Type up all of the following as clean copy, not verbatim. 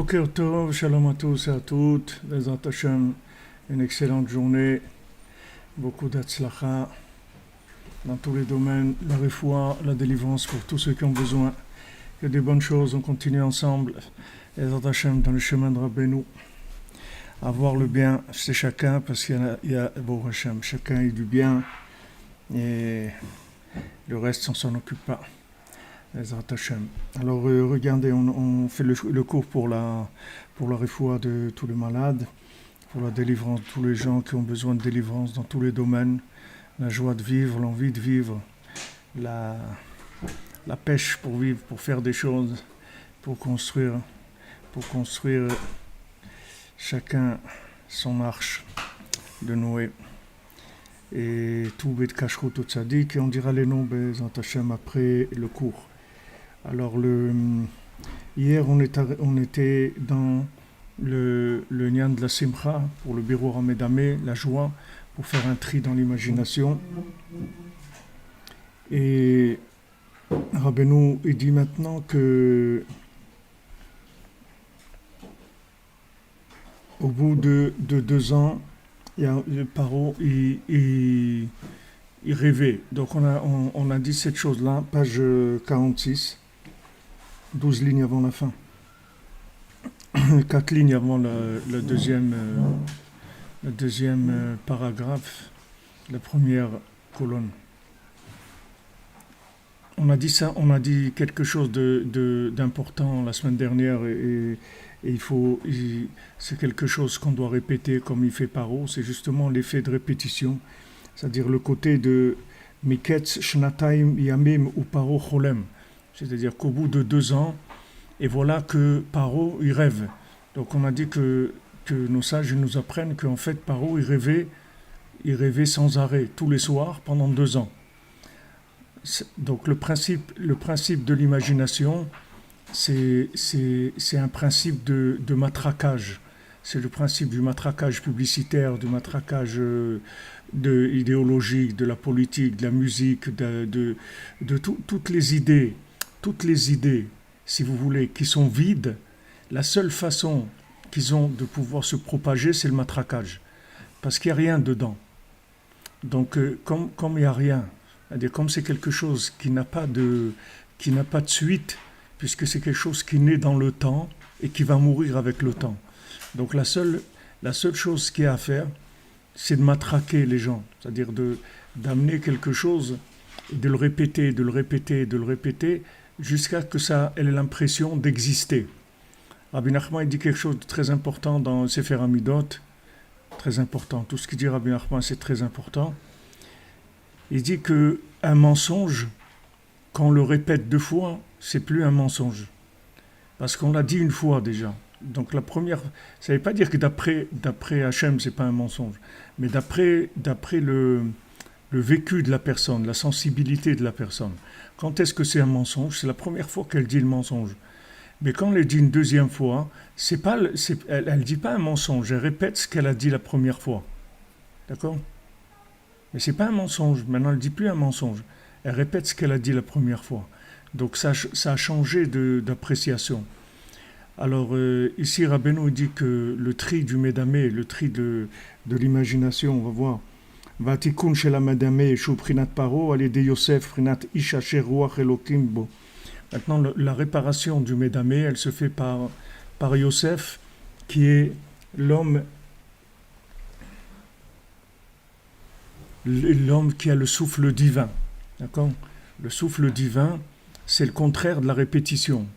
Boker Tov, shalom à tous et à toutes, Bezrat Hashem, une excellente journée, beaucoup d'Atzlacha dans tous les domaines, la refoua, la délivrance pour tous ceux qui ont besoin, que des bonnes choses, on continue ensemble, Bezrat Hashem dans le chemin de Rabbeinu, avoir le bien, c'est chacun, parce qu'il y a Bo Hashem, chacun a du bien, et le reste on s'en occupe pas. Alors regardez, on fait le cours pour la refoua de tous les malades, pour la délivrance de tous les gens qui ont besoin de délivrance dans tous les domaines, la joie de vivre, l'envie de vivre, la pêche pour vivre, pour faire des choses, pour construire chacun son arche de Noé. Et tout bet kashrut au tzadik, et on dira les noms Bezrat Hashem après le cours. Alors hier on était dans le Nyan de la Simcha pour le bureau Ramedamé, la joie, pour faire un tri dans l'imagination. Et Rabbeinu il dit maintenant que au bout de 2 ans, il y a le Paro, il rêvait. Donc on a dit cette chose-là, page 46. 12 lignes avant la fin. 4 lignes avant le deuxième paragraphe, la première colonne. On a dit ça, on a dit quelque chose d'important la semaine dernière et c'est quelque chose qu'on doit répéter comme il fait Paro, c'est justement l'effet de répétition, c'est-à-dire le côté de Miketz Shnataim Yamim ou Paro Cholem. C'est-à-dire qu'au bout de 2 ans, et voilà que Paro, il rêve. Donc on a dit que nos sages nous apprennent qu'en fait Paro, il rêvait sans arrêt, tous les soirs, pendant 2 ans. Donc le principe de l'imagination, c'est un principe de matraquage. C'est le principe du matraquage publicitaire, du matraquage idéologique, de la politique, de la musique, de toutes les idées. Toutes les idées, si vous voulez, qui sont vides, la seule façon qu'ils ont de pouvoir se propager, c'est le matraquage. Parce qu'il n'y a rien dedans. Donc, comme il n'y a rien, c'est-à-dire comme c'est quelque chose qui n'a pas de suite, puisque c'est quelque chose qui naît dans le temps et qui va mourir avec le temps. Donc, la seule chose qu'il y a à faire, c'est de matraquer les gens. C'est-à-dire d'amener quelque chose, de le répéter, jusqu'à que ça ait l'impression d'exister. Rabbi Nachman dit quelque chose de très important dans Sefer Amidot, très important. Tout ce qu'il dit Rabbi Nachman, c'est très important. Il dit qu'un mensonge, quand on le répète 2 fois, c'est plus un mensonge. Parce qu'on l'a dit 1 fois déjà. Donc la première, ça ne veut pas dire que d'après Hachem, c'est pas un mensonge. Mais d'après le vécu de la personne, la sensibilité de la personne. Quand est-ce que c'est un mensonge? C'est la première fois qu'elle dit le mensonge. Mais quand elle dit une 2e fois, elle ne dit pas un mensonge, elle répète ce qu'elle a dit la première fois. D'accord? Mais ce n'est pas un mensonge, maintenant elle ne dit plus un mensonge. Elle répète ce qu'elle a dit la première fois. Donc ça a changé d'appréciation. Alors ici Rabbeinu dit que le tri du Médamé, le tri de l'imagination, on va voir, Vatikun shel Médamé shu prinat Paro al yedei Yosef prinat ish asher ruach Elokim bo. Maintenant la réparation du Médamé, elle se fait par Yosef, qui est l'homme qui a le souffle divin. D'accord? Le souffle divin, c'est le contraire de la répétition.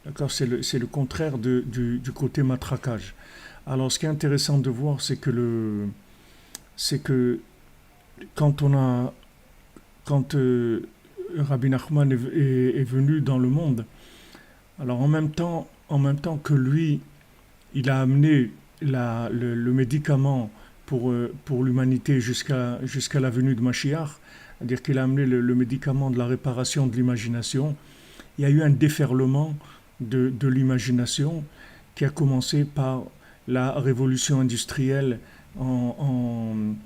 D'accord? C'est le contraire du côté matraquage. Alors ce qui est intéressant de voir, c'est que quand Rabbi Nachman est venu dans le monde, alors en même temps que lui, il a amené le médicament pour l'humanité jusqu'à la venue de Mashiach, c'est-à-dire qu'il a amené le médicament de la réparation de l'imagination. Il y a eu un déferlement de l'imagination qui a commencé par la révolution industrielle en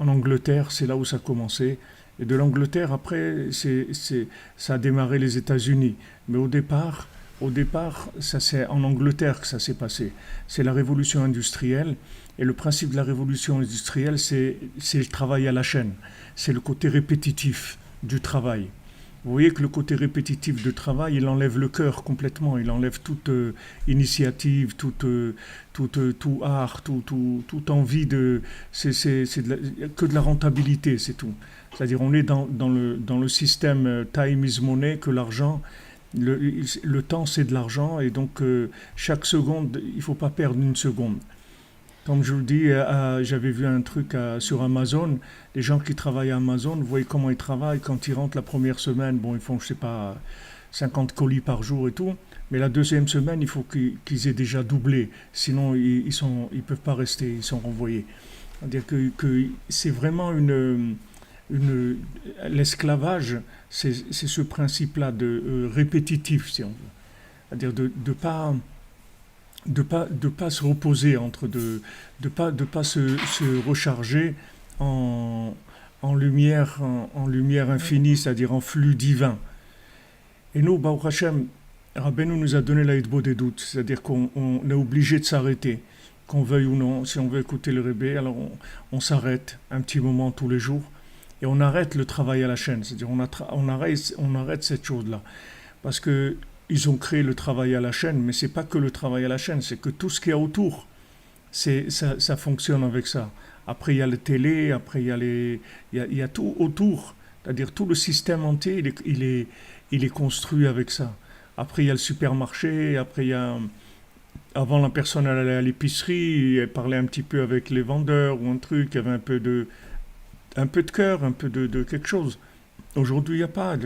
Angleterre, c'est là où ça a commencé. Et de l'Angleterre, après, ça a démarré les États-Unis. Mais au départ, Au départ, ça c'est en Angleterre que ça s'est passé. C'est la révolution industrielle. Et le principe de la révolution industrielle, c'est le travail à la chaîne. C'est le côté répétitif du travail. Vous voyez que le côté répétitif du travail, il enlève le cœur complètement. Il enlève toute initiative, tout art, toute envie de... que de la rentabilité, c'est tout. C'est-à-dire on est dans le système time is money, que l'argent... Le temps, c'est de l'argent, et donc chaque seconde, il ne faut pas perdre une seconde. Comme je vous dis, j'avais vu un truc sur Amazon. Les gens qui travaillent à Amazon, vous voyez comment ils travaillent. Quand ils rentrent la première semaine, bon, ils font, je sais pas, 50 colis par jour et tout. Mais la deuxième semaine, il faut qu'ils aient déjà doublé. Sinon, ils peuvent pas rester, ils sont renvoyés. C'est-à-dire que c'est vraiment l'esclavage, c'est ce principe-là de répétitif, si on veut. C'est-à-dire de pas se reposer de pas se recharger en, en lumière infinie, c'est-à-dire en flux divin. Et nous, Baruch Hashem, Rabbeinu nous a donné la hitbo des doutes, c'est-à-dire qu'on est obligé de s'arrêter, qu'on veuille ou non. Si on veut écouter le Rebbe, alors on s'arrête un petit moment tous les jours et on arrête le travail à la chaîne, c'est-à-dire on arrête cette chose-là. Parce que ils ont créé le travail à la chaîne, mais c'est pas que le travail à la chaîne, c'est que tout ce qu'il y a autour, ça fonctionne avec ça. Après, il y a la télé, après, il y a tout autour. C'est-à-dire tout le système entier, il est construit avec ça. Après, il y a le supermarché, après, avant, la personne elle allait à l'épicerie, elle parlait un petit peu avec les vendeurs ou un truc, il y avait un peu de cœur, un peu de quelque chose. Aujourd'hui, il n'y a pas.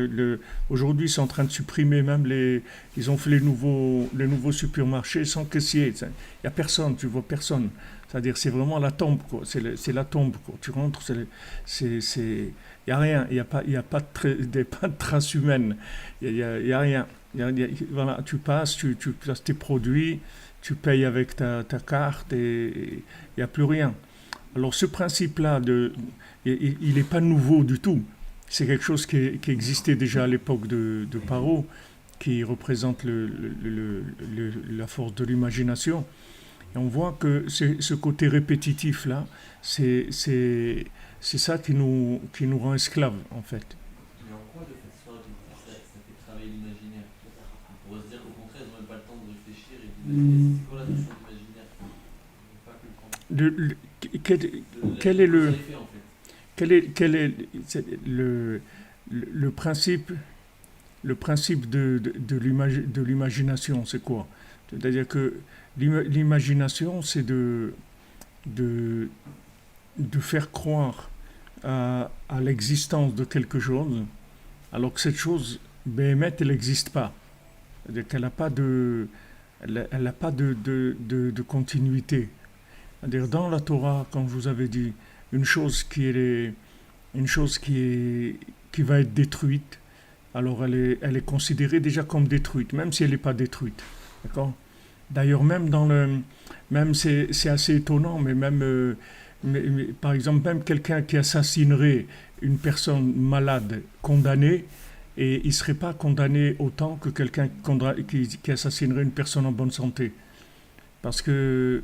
Aujourd'hui, ils sont en train de supprimer même ils ont fait les nouveaux supermarchés sans caissier. Il n'y a personne, tu vois personne. C'est-à-dire, c'est vraiment la tombe, quoi. C'est la tombe, quoi. Tu rentres, il n'y a rien. Il n'y a pas pas de trace humaine. Il y a rien. Voilà, tu passes, tu places tes produits, tu payes avec ta carte et il n'y a plus rien. Alors, ce principe-là, il n'est pas nouveau du tout. C'est quelque chose qui existait déjà à l'époque de Paro, qui représente la force de l'imagination. Et on voit que ce côté répétitif-là, c'est ça qui nous rend esclaves, en fait. Mais en quoi le fait de se faire ça fait travailler l'imaginaire? On pourrait se dire qu'au contraire, ils n'ont même pas le temps de réfléchir et d'imaginer. C'est quoi la notion d'imaginaire? Ils n'ont pas que le temps. Quel est Comment ça le, les fait en fait? c'est le principe, de l'imagination, c'est quoi? C'est-à-dire que l'imagination, c'est de, de faire croire à l'existence de quelque chose, alors que cette chose, Béhémet, elle n'existe pas. C'est-à-dire qu'elle n'a pas elle a pas de continuité. C'est-à-dire dans la Torah, comme je vous avais dit, une chose qui va être détruite, alors elle est considérée déjà comme détruite, même si elle n'est pas détruite. D'accord? D'ailleurs, même c'est assez étonnant, mais même, par exemple, même quelqu'un qui assassinerait une personne malade, condamnée, et il ne serait pas condamné autant que quelqu'un qui assassinerait une personne en bonne santé. Parce que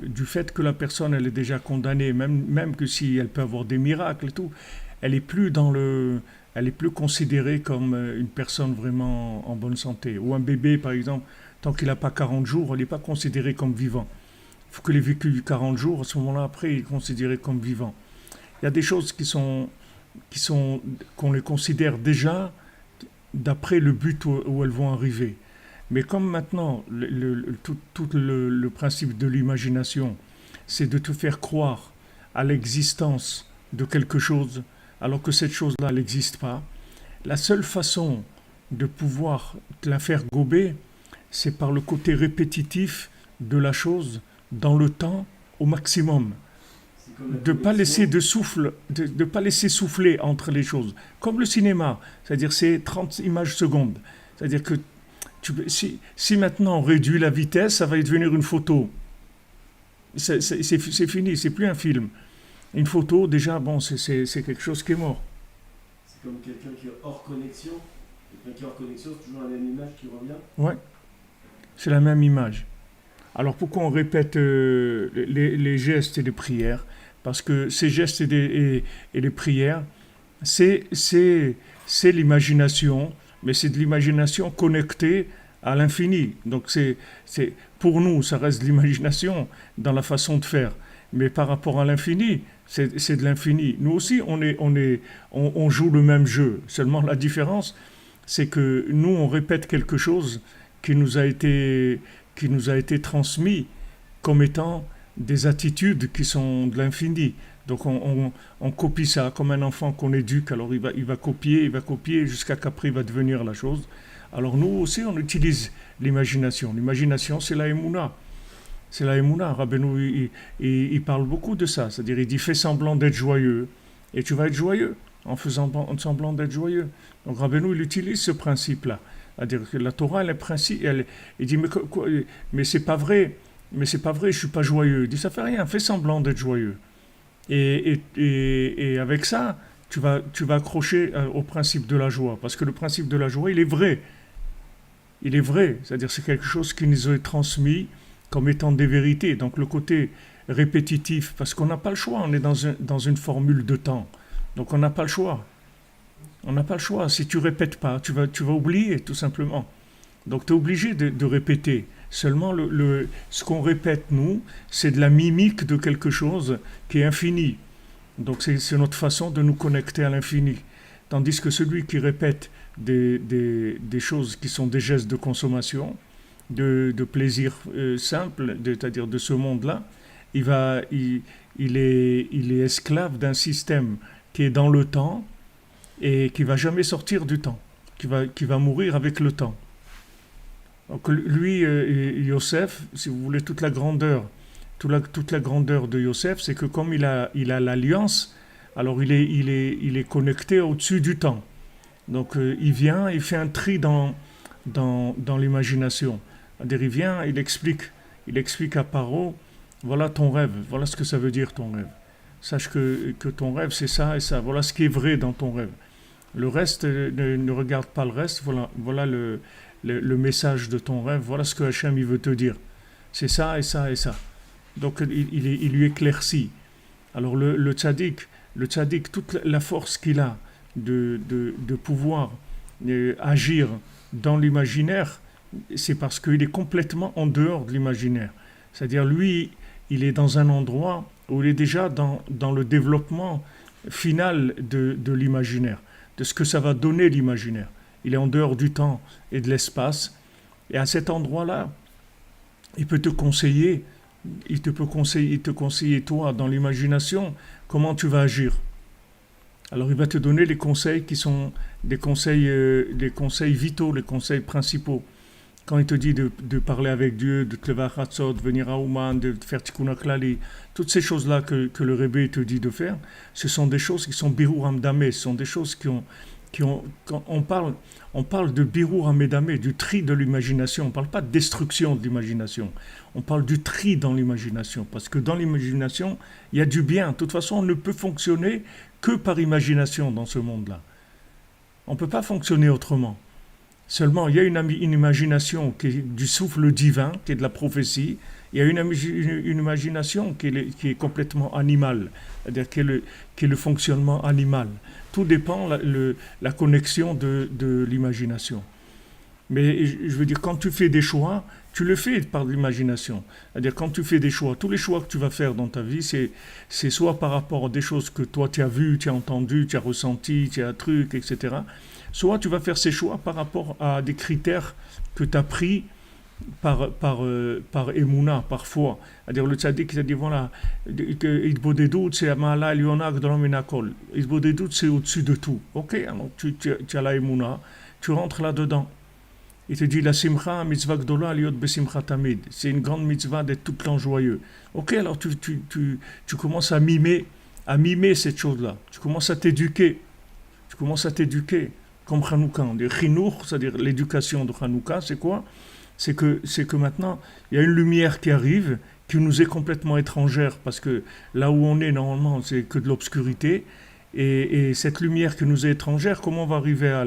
du fait que la personne elle est déjà condamnée, même que si elle peut avoir des miracles et tout, elle est plus considérée comme une personne vraiment en bonne santé. Ou un bébé par exemple, tant qu'il n'a pas 40 jours, il n'est pas considéré comme vivant. Il faut qu'il ait vécu 40 jours, à ce moment-là après il est considéré comme vivant. Il y a des choses qu'on les considère déjà d'après le but où elles vont arriver. Mais comme maintenant, tout le principe de l'imagination, c'est de te faire croire à l'existence de quelque chose, alors que cette chose-là, elle n'existe pas, la seule façon de pouvoir te la faire gober, c'est par le côté répétitif de la chose dans le temps au maximum. C'est comme la De ne pas laisser connexion. de souffle, de pas laisser souffler entre les choses. Comme le cinéma, c'est-à-dire c'est 30 images secondes. C'est-à-dire que si maintenant on réduit la vitesse, ça va devenir une photo. C'est fini, c'est plus un film. Une photo, déjà, bon, c'est quelque chose qui est mort. C'est comme quelqu'un qui est hors connexion Quelqu'un qui est hors connexion, c'est toujours la même image qui revient. Ouais, c'est la même image. Alors pourquoi on répète les gestes et les prières? Parce que ces gestes et les prières, c'est, c'est, c'est l'imagination, mais c'est de l'imagination connectée à l'infini. Donc pour nous, ça reste de l'imagination dans la façon de faire. Mais par rapport à l'infini, c'est de l'infini. Nous aussi, on joue le même jeu. Seulement la différence, c'est que nous, on répète quelque chose qui nous a été, qui nous a été transmis comme étant des attitudes qui sont de l'infini. Donc on copie ça comme un enfant qu'on éduque, alors il va copier jusqu'à qu'après il va devenir la chose. Alors nous aussi on utilise l'imagination. L'imagination c'est la émouna. C'est la émouna. Rabbeinu il parle beaucoup de ça, c'est-à-dire il dit fais semblant d'être joyeux et tu vas être joyeux en faisant semblant d'être joyeux. Donc Rabbeinu il utilise ce principe-là. C'est-à-dire que la Torah elle est principe, il dit mais c'est pas vrai. Mais c'est pas vrai, je suis pas joyeux. Il dit ça fait rien, fais semblant d'être joyeux. Et avec ça, tu vas accrocher au principe de la joie. Parce que le principe de la joie, il est vrai. Il est vrai. C'est-à-dire c'est quelque chose qui nous est transmis comme étant des vérités. Donc le côté répétitif, parce qu'on n'a pas le choix, on est dans une formule de temps. Donc on n'a pas le choix. On n'a pas le choix. Si tu répètes pas, tu vas oublier tout simplement. Donc tu es obligé de répéter. Seulement, ce qu'on répète, nous, c'est de la mimique de quelque chose qui est infini. Donc c'est notre façon de nous connecter à l'infini. Tandis que celui qui répète des choses qui sont des gestes de consommation, de plaisir simple, c'est-à-dire de ce monde-là, il est esclave d'un système qui est dans le temps et qui ne va jamais sortir du temps, qui va mourir avec le temps. Donc lui, Yosef, si vous voulez toute la grandeur de Yosef, c'est que comme il a l'alliance, alors il est connecté au-dessus du temps. Donc il vient, il fait un tri dans l'imagination. C'est-à-dire il vient, il explique à Paro, voilà ton rêve, voilà ce que ça veut dire ton rêve. Sache que ton rêve c'est ça et ça, voilà ce qui est vrai dans ton rêve. Le reste, ne regarde pas le reste, voilà le message de ton rêve, voilà ce que Hachem il veut te dire. C'est ça et ça et ça. Donc il lui éclaircit. Alors le tzaddik, toute la force qu'il a de pouvoir agir dans l'imaginaire, c'est parce qu'il est complètement en dehors de l'imaginaire. C'est-à-dire lui, il est dans un endroit où il est déjà dans le développement final de l'imaginaire, de ce que ça va donner l'imaginaire. Il est en dehors du temps et de l'espace. Et à cet endroit-là, il peut te conseiller, toi, dans l'imagination, comment tu vas agir. Alors il va te donner les conseils qui sont des conseils vitaux, les conseils principaux. Quand il te dit de parler avec Dieu, de te lever à Hatzot, de venir à Ouman, de faire Tikkun HaKlali, toutes ces choses-là que le Rebbe te dit de faire, ce sont des choses qui sont Birur Hamdameh, ce sont des choses quand on parle de Birur Hamdameh, du tri de l'imagination, on ne parle pas de destruction de l'imagination, on parle du tri dans l'imagination, parce que dans l'imagination, il y a du bien. De toute façon, on ne peut fonctionner que par imagination dans ce monde-là. On ne peut pas fonctionner autrement. Seulement, il y a une imagination qui est du souffle divin, qui est de la prophétie. Il y a une imagination qui est complètement animale, c'est-à-dire qui est le fonctionnement animal. Tout dépend la connexion de l'imagination. Mais je veux dire, quand tu fais des choix, tu le fais par l'imagination. C'est-à-dire, quand tu fais des choix, tous les choix que tu vas faire dans ta vie, c'est soit par rapport à des choses que toi tu as vues, tu as entendues, tu as ressenties, tu as un truc, etc. Soit tu vas faire ces choix par rapport à des critères que tu as pris par émouna, par foi. C'est-à-dire le tzaddik qui a dit voilà, Idbodedout c'est Amala Eliona Gdolom Enakol. Idbodedout c'est au-dessus de tout. Ok, alors tu as la émouna, tu rentres là-dedans. Il te dit la simcha mitzvah gdola liot besimcha tamid. C'est une grande mitzvah d'être tout le temps joyeux. Ok, alors tu commences à mimer cette chose-là. Tu commences à t'éduquer. Comme Hanouka. On dit Chinour, c'est-à-dire l'éducation de Hanouka, c'est quoi? C'est que maintenant, il y a une lumière qui arrive, qui nous est complètement étrangère, parce que là où on est, normalement, c'est que de l'obscurité, Et cette lumière qui nous est étrangère, comment on va arriver à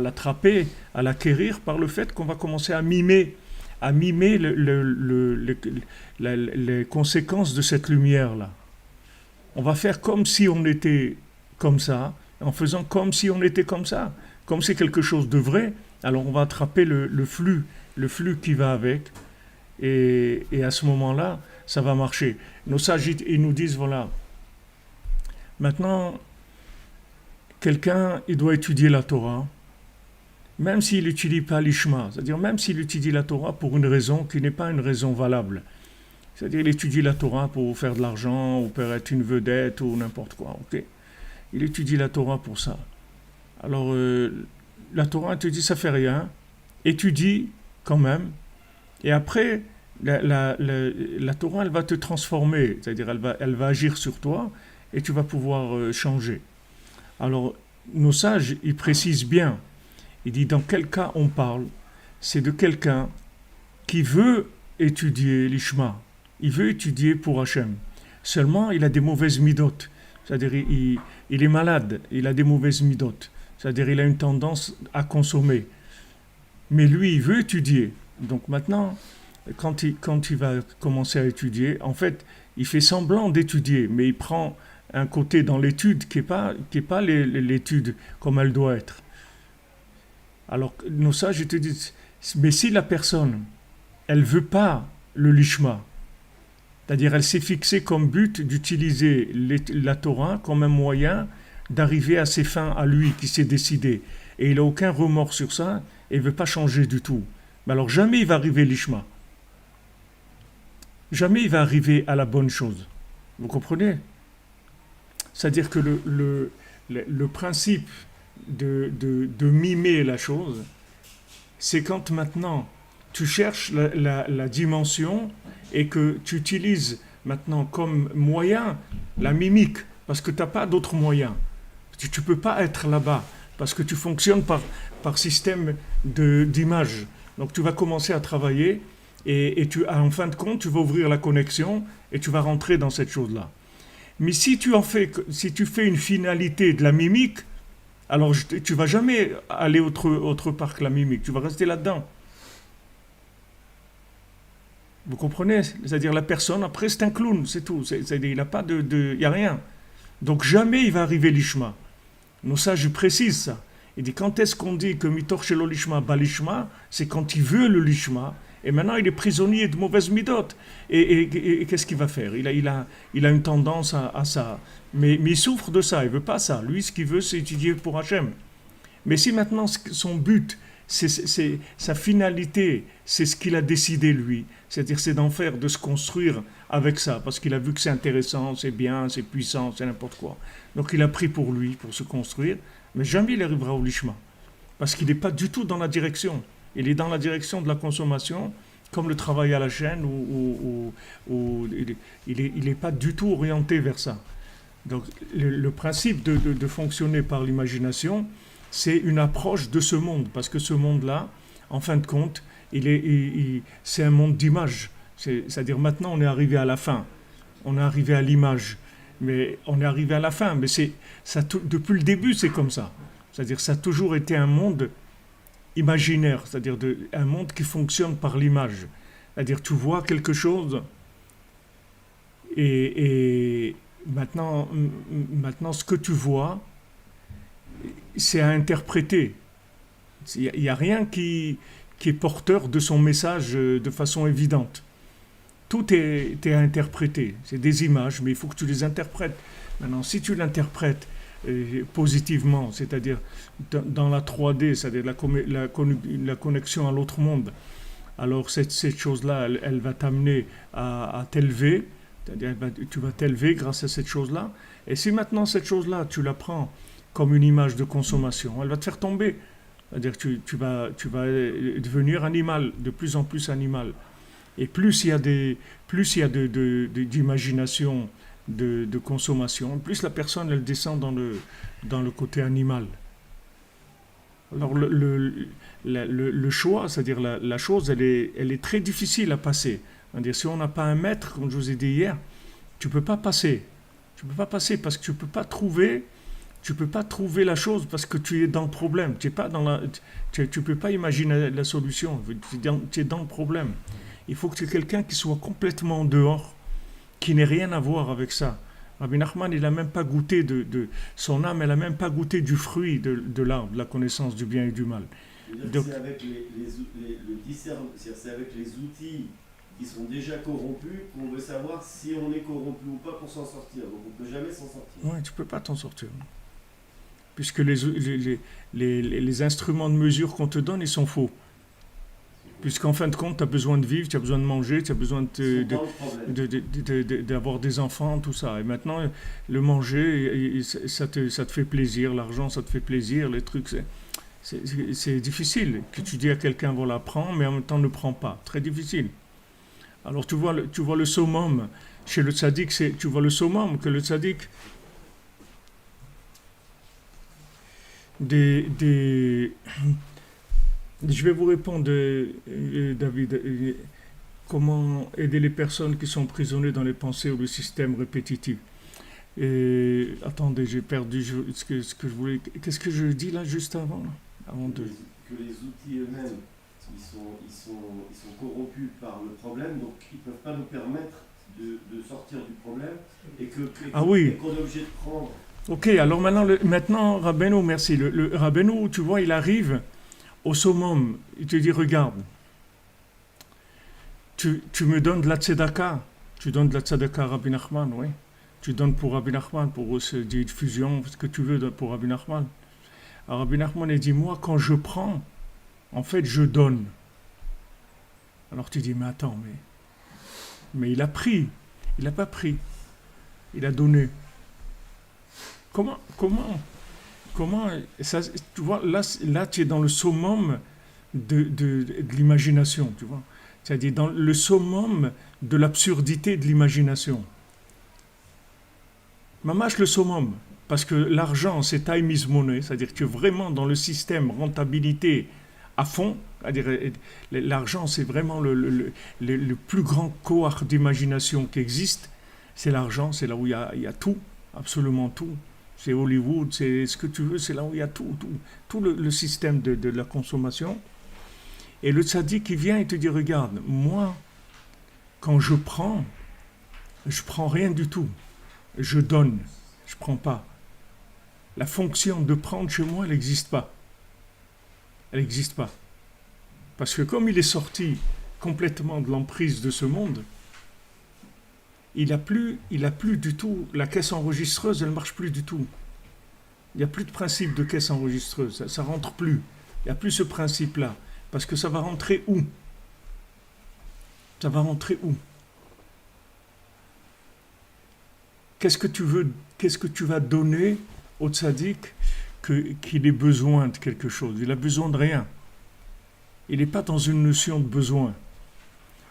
l'attraper, à l'acquérir par le fait qu'on va commencer à mimer les conséquences de cette lumière-là. On va faire comme si on était comme ça, en faisant comme si on était comme ça, comme c'est quelque chose de vrai, alors on va attraper le flux qui va avec, et à ce moment-là, ça va marcher. Nos sages, ils nous disent, voilà, maintenant, quelqu'un, il doit étudier la Torah, même s'il n'étudie pas l'Ishma, c'est-à-dire même s'il étudie la Torah pour une raison qui n'est pas une raison valable. C'est-à-dire il étudie la Torah pour faire de l'argent, ou pour être une vedette, ou n'importe quoi, ok. Il étudie la Torah pour ça. Alors, la Torah te dit, ça fait rien, étudie quand même, et après, la Torah, elle va te transformer, c'est-à-dire elle va agir sur toi, et tu vas pouvoir changer. Alors, nos sages, ils précisent bien, il dit dans quel cas on parle, c'est de quelqu'un qui veut étudier l'Ishma, il veut étudier pour Hachem, seulement il a des mauvaises midotes, c'est-à-dire il est malade, il a des mauvaises midotes, c'est-à-dire il a une tendance à consommer, mais lui il veut étudier, donc maintenant quand il va commencer à étudier, en fait il fait semblant d'étudier, mais il prend un côté dans l'étude qui est pas l'étude comme elle doit être. Alors nos sages ils te disent, mais si la personne elle veut pas le lishma, c'est-à-dire elle s'est fixée comme but d'utiliser la Torah comme un moyen d'arriver à ses fins à lui qui s'est décidé, et il n'a aucun remords sur ça et il ne veut pas changer du tout, mais alors jamais il va arriver l'ishma, jamais il va arriver à la bonne chose, vous comprenez? C'est-à-dire que le principe de mimer la chose, c'est quand maintenant tu cherches la dimension et que tu utilises maintenant comme moyen la mimique, parce que tu n'as pas d'autre moyen. Tu ne peux pas être là-bas, parce que tu fonctionnes par système d'image. Donc tu vas commencer à travailler et en fin de compte, tu vas ouvrir la connexion et tu vas rentrer dans cette chose-là. Mais si tu fais une finalité de la mimique, alors tu vas jamais aller autre part que la mimique, tu vas rester là-dedans. Vous comprenez? C'est-à-dire la personne, après c'est un clown, c'est tout. C'est-à-dire il n'a pas il n'y a rien. Donc jamais il va arriver l'ishma. Nos sages précisent ça. Il dit quand est-ce qu'on dit que mitor shelo lishma balishma, c'est quand il veut le lishma. Et maintenant, il est prisonnier de mauvaises midotes. Et qu'est-ce qu'il va faire? Il a une tendance à ça. Mais il souffre de ça, il ne veut pas ça. Lui, ce qu'il veut, c'est étudier pour Hachem. Mais si maintenant, son but, c'est sa finalité, c'est ce qu'il a décidé, lui, c'est-à-dire c'est d'en faire, de se construire avec ça, parce qu'il a vu que c'est intéressant, c'est bien, c'est puissant, c'est n'importe quoi. Donc il a pris pour lui, pour se construire, mais jamais il arrivera au lishma. Parce qu'il n'est pas du tout dans la direction. Il est dans la direction de la consommation, comme le travail à la chaîne, où il n'est pas du tout orienté vers ça. Donc le principe de fonctionner par l'imagination, c'est une approche de ce monde, parce que ce monde-là, en fin de compte, c'est un monde d'image. C'est-à-dire maintenant on est arrivé à la fin, on est arrivé à l'image, mais on est arrivé à la fin, mais depuis le début c'est comme ça. C'est-à-dire ça a toujours été un monde imaginaire, c'est-à-dire un monde qui fonctionne par l'image. C'est-à-dire tu vois quelque chose et maintenant ce que tu vois, c'est à interpréter. Il n'y a rien qui est porteur de son message de façon évidente. Tout est à interpréter. C'est des images, mais il faut que tu les interprètes. Maintenant, si tu l'interprètes positivement, c'est-à-dire dans la 3D, c'est-à-dire la connexion à l'autre monde, alors cette chose-là, elle va t'amener à t'élever, c'est-à-dire tu vas t'élever grâce à cette chose-là. Et si maintenant cette chose-là, tu la prends comme une image de consommation, elle va te faire tomber. C'est-à-dire que tu vas devenir animal, de plus en plus animal. Et plus il y a d'imagination, de consommation, plus la personne elle descend dans le côté animal. Alors le choix, c'est-à-dire la chose, elle est très difficile à passer. C'est-à-dire si on n'a pas un maître, comme je vous ai dit hier, tu ne peux pas passer. Tu ne peux pas passer parce que tu peux pas trouver la chose parce que tu es dans le problème. Tu ne peux pas imaginer la solution. Tu es dans le problème. Il faut que tu aies quelqu'un qui soit complètement dehors, qui n'ait rien à voir avec ça. Rabbi Nachman, il n'a même pas goûté son âme, elle n'a même pas goûté du fruit de l'arbre, de la connaissance du bien et du mal. Donc, c'est avec le discernement, c'est avec les outils qui sont déjà corrompus qu'on veut savoir si on est corrompu ou pas pour s'en sortir. Donc on ne peut jamais s'en sortir. Oui, tu ne peux pas t'en sortir. Puisque les instruments de mesure qu'on te donne, ils sont faux. Puisqu'en fin de compte, tu as besoin de vivre, tu as besoin de manger, tu as besoin d'avoir des enfants, tout ça. Et maintenant, le manger, ça te fait plaisir, l'argent, ça te fait plaisir, les trucs, c'est difficile. Que tu dis à quelqu'un, voilà, prends, mais en même temps, ne prends pas. Très difficile. Alors tu vois le summum, chez le tzaddik, tu vois le summum, que le tzaddik, je vais vous répondre, David. Comment aider les personnes qui sont emprisonnées dans les pensées ou le système répétitif. Attendez, j'ai perdu ce que je voulais. Qu'est-ce que je dis là juste avant de... Que les outils eux-mêmes, ils sont corrompus par le problème, donc ils ne peuvent pas nous permettre de sortir du problème et qu'on est obligé de prendre. Ok, alors maintenant Rabbeinu, merci. Le Rabbeinu, tu vois, il arrive au summum, il te dit, regarde, tu me donnes de la tzedaka, tu donnes de la tzedaka à Rabbi Nachman, oui. Tu donnes pour Rabbi Nachman, pour ce diffusion, ce que tu veux pour Rabbi Nachman. Alors Rabbi Nachman, il dit, moi, quand je prends, en fait, je donne. Alors tu dis, mais attends, mais il a pris, il n'a pas pris, il a donné. Comment ça, tu vois, là tu es dans le summum de l'imagination, tu vois. C'est-à-dire dans le summum de l'absurdité de l'imagination. Mamash le summum, parce que l'argent c'est time is money, c'est-à-dire que tu es vraiment dans le système rentabilité à fond, c'est-à-dire l'argent c'est vraiment le plus grand cohort d'imagination qui existe, c'est l'argent, c'est là où il y a tout, absolument tout. C'est Hollywood, c'est ce que tu veux, c'est là où il y a tout le système de la consommation. Et le tzaddik qui vient et te dit, regarde, moi, quand je prends rien du tout. Je donne, je prends pas. La fonction de prendre chez moi, elle n'existe pas. Elle n'existe pas. Parce que comme il est sorti complètement de l'emprise de ce monde, il a plus du tout, la caisse enregistreuse, elle ne marche plus du tout. Il n'y a plus de principe de caisse enregistreuse, ça ne rentre plus. Il n'y a plus ce principe-là. Parce que ça va rentrer où? Ça va rentrer où? Qu'est-ce que tu vas donner au tzaddik qu'il ait besoin de quelque chose? Il a besoin de rien. Il n'est pas dans une notion de besoin.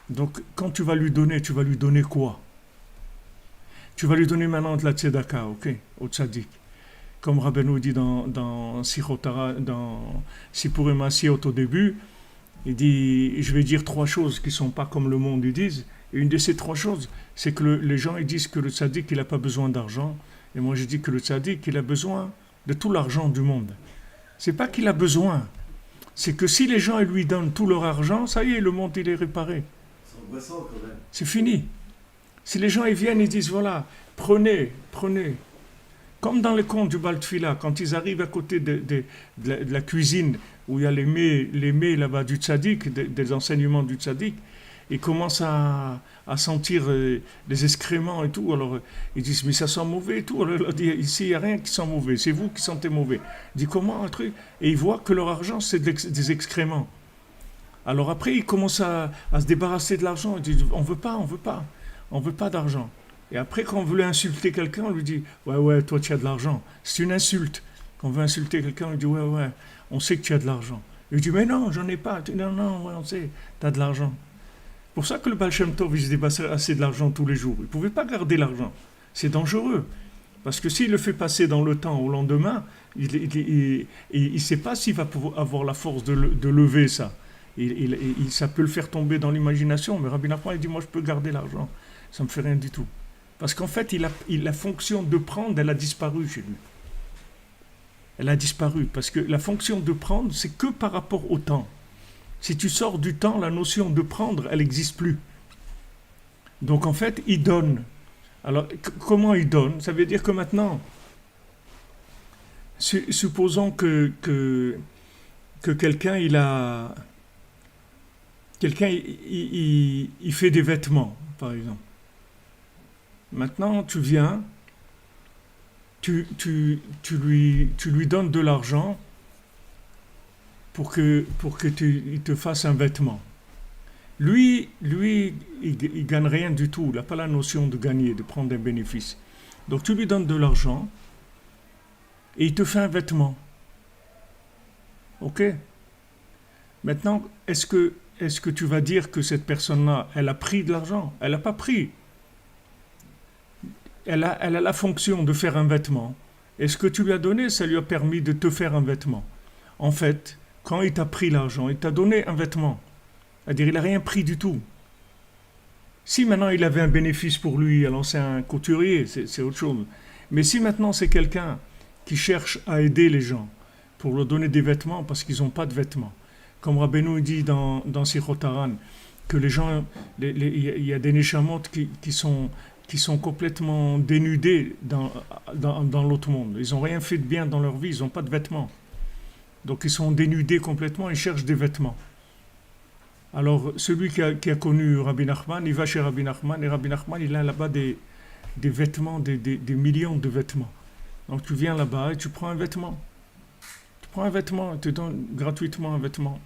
Donc, quand tu vas lui donner quoi? Tu vas lui donner maintenant de la tzedaka, ok, au tzaddik. Comme Rabbeinu dit dans Sichotara, dans Sipurim Asiot au début, il dit, je vais dire 3 choses qui ne sont pas comme le monde ils disent. Et une de ces 3 choses, c'est que les gens ils disent que le tzaddik, il n'a pas besoin d'argent. Et moi, je dis que le tzaddik, il a besoin de tout l'argent du monde. C'est pas qu'il a besoin. C'est que si les gens ils lui donnent tout leur argent, ça y est, le monde, il est réparé. C'est angoissant quand même. C'est fini. Si les gens ils viennent et disent, voilà, prenez. Comme dans les contes du Baal Tfila, quand ils arrivent à côté de la cuisine, où il y a les mets là-bas du tzaddik, des enseignements du tzaddik, ils commencent à sentir les excréments et tout. Alors ils disent, mais ça sent mauvais et tout. Alors il dit, ici il n'y a rien qui sent mauvais, c'est vous qui sentez mauvais. Il dit, comment un truc? Et ils voient que leur argent c'est des excréments. Alors après ils commencent à se débarrasser de l'argent. Ils disent, on veut pas d'argent. Et après, quand on voulait insulter quelqu'un, on lui dit « Ouais, toi, tu as de l'argent. » C'est une insulte. Quand on veut insulter quelqu'un, on lui dit « Ouais, on sait que tu as de l'argent. » Il dit « Mais non, j'en ai pas. » Non, on sait, tu as de l'argent. C'est pour ça que le Baal Shem Tov, il se dépassait assez de l'argent tous les jours. Il ne pouvait pas garder l'argent. C'est dangereux. Parce que s'il le fait passer dans le temps au lendemain, il ne sait pas s'il va pouvoir avoir la force de lever ça. Ça peut le faire tomber dans l'imagination. Mais Rabbi Nachman, il dit « Moi, je peux garder l'argent. Ça ne me fait rien du tout. » Parce qu'en fait, la fonction de prendre, elle a disparu chez lui. Elle a disparu, parce que la fonction de prendre, c'est que par rapport au temps. Si tu sors du temps, la notion de prendre, elle n'existe plus. Donc en fait, il donne. Alors, comment il donne? Ça veut dire que maintenant, supposons que quelqu'un, il fait des vêtements, par exemple. Maintenant, tu viens, tu lui donnes de l'argent pour que il te fasse un vêtement. Lui, il gagne rien du tout. Il n'a pas la notion de gagner, de prendre un bénéfice. Donc tu lui donnes de l'argent et il te fait un vêtement. Ok? Maintenant, est-ce que tu vas dire que cette personne-là, elle a pris de l'argent? Elle n'a pas pris. Elle a la fonction de faire un vêtement. Et ce que tu lui as donné, ça lui a permis de te faire un vêtement. En fait, quand il t'a pris l'argent, il t'a donné un vêtement. C'est-à-dire, il n'a rien pris du tout. Si maintenant il avait un bénéfice pour lui, alors c'est un couturier, c'est autre chose. Mais si maintenant c'est quelqu'un qui cherche à aider les gens pour leur donner des vêtements parce qu'ils n'ont pas de vêtements, comme Rabbeinu dit dans Sichot Haran, que les gens, il y a des neshamot qui sont complètement dénudés dans l'autre monde. Ils n'ont rien fait de bien dans leur vie, ils n'ont pas de vêtements. Donc ils sont dénudés complètement, ils cherchent des vêtements. Alors celui qui a connu Rabbi Nachman, il va chez Rabbi Nachman, et Rabbi Nachman, il a là-bas des vêtements, des millions de vêtements. Donc tu viens là-bas et tu prends un vêtement. Tu prends un vêtement, il te donne gratuitement un vêtement.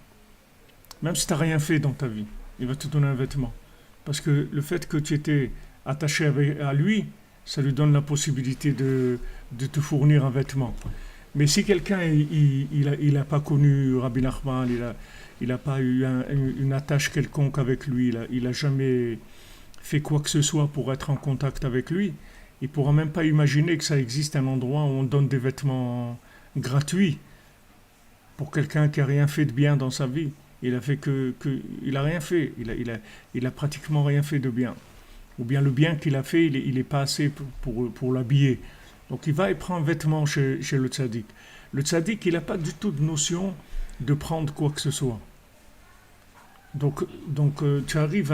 Même si tu n'as rien fait dans ta vie, il va te donner un vêtement. Parce que le fait que tu étais attaché à lui, ça lui donne la possibilité de te fournir un vêtement. Mais si quelqu'un il a pas connu Rabbi Nachman, il n'a pas eu une attache quelconque avec lui, il a jamais fait quoi que ce soit pour être en contact avec lui, il ne pourra même pas imaginer que ça existe un endroit où on donne des vêtements gratuits pour quelqu'un qui n'a rien fait de bien dans sa vie. Il a fait il a rien fait, il a pratiquement rien fait de bien. Ou bien le bien qu'il a fait, il n'est pas assez pour l'habiller. Donc il va et prend un vêtement chez le tzaddik. Le tzaddik, il n'a pas du tout de notion de prendre quoi que ce soit. Donc tu arrives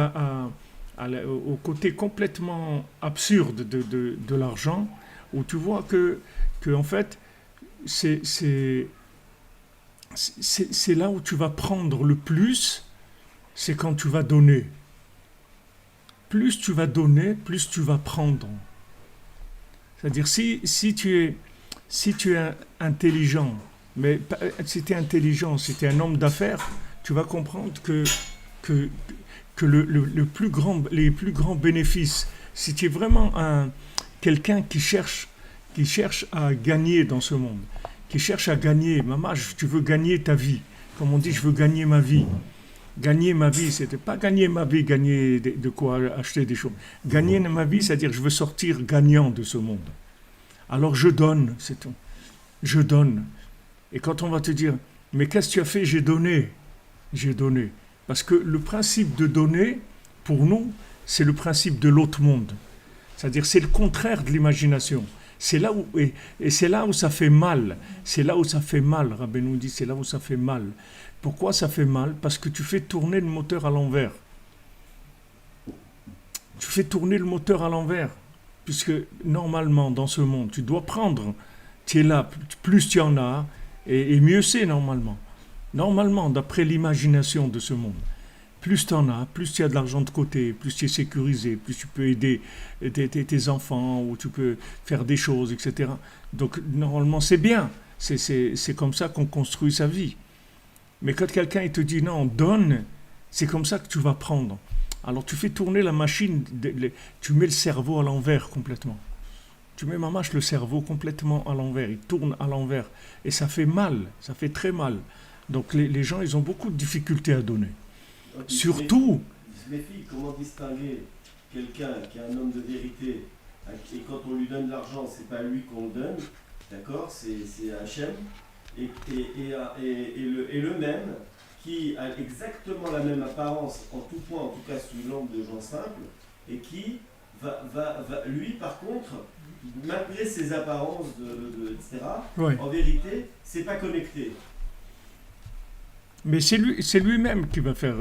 au côté complètement absurde de l'argent, où tu vois que en fait, c'est là où tu vas prendre le plus, c'est quand tu vas donner. Plus tu vas donner, plus tu vas prendre. C'est-à-dire, si tu es intelligent, mais si tu es intelligent, si tu es un homme d'affaires, tu vas comprendre que les plus grands bénéfices, si tu es vraiment quelqu'un qui cherche à gagner dans ce monde, qui cherche à gagner, maman, tu veux gagner ta vie, comme on dit, je veux gagner ma vie. Gagner ma vie, c'était pas gagner ma vie, gagner de quoi acheter des choses. Gagner ma vie, c'est-à-dire je veux sortir gagnant de ce monde. Alors je donne, c'est tout. Je donne. Et quand on va te dire, mais qu'est-ce que tu as fait? J'ai donné. J'ai donné. Parce que le principe de donner, pour nous, c'est le principe de l'autre monde. C'est-à-dire c'est le contraire de l'imagination. C'est là où, et c'est là où ça fait mal. C'est là où ça fait mal, Rabbeinu dit, c'est là où ça fait mal. Pourquoi ça fait mal? Parce que tu fais tourner le moteur à l'envers. Tu fais tourner le moteur à l'envers. Puisque normalement, dans ce monde, tu dois prendre. Tu es là, plus tu en as, et mieux c'est normalement. Normalement, d'après l'imagination de ce monde. Plus tu en as, plus tu as de l'argent de côté, plus tu es sécurisé, plus tu peux aider tes enfants, ou tu peux faire des choses, etc. Donc, normalement, c'est bien. C'est comme ça qu'on construit sa vie. Mais quand quelqu'un il te dit non, donne, c'est comme ça que tu vas prendre. Alors tu fais tourner la machine, tu mets le cerveau à l'envers complètement. Tu mets le cerveau complètement à l'envers, il tourne à l'envers. Et ça fait mal, ça fait très mal. Donc les gens, ils ont beaucoup de difficultés à donner. Donc, Surtout... Il se méfie, comment distinguer quelqu'un qui est un homme de vérité, et quand on lui donne de l'argent, c'est pas lui qu'on le donne, d'accord, c'est Hachem. Et le même qui a exactement la même apparence en tout point, en tout cas sous l'angle de gens simples, et qui lui, par contre, malgré ses apparences, etc., Ouais. en vérité, c'est pas connecté. Mais c'est lui-même qui va faire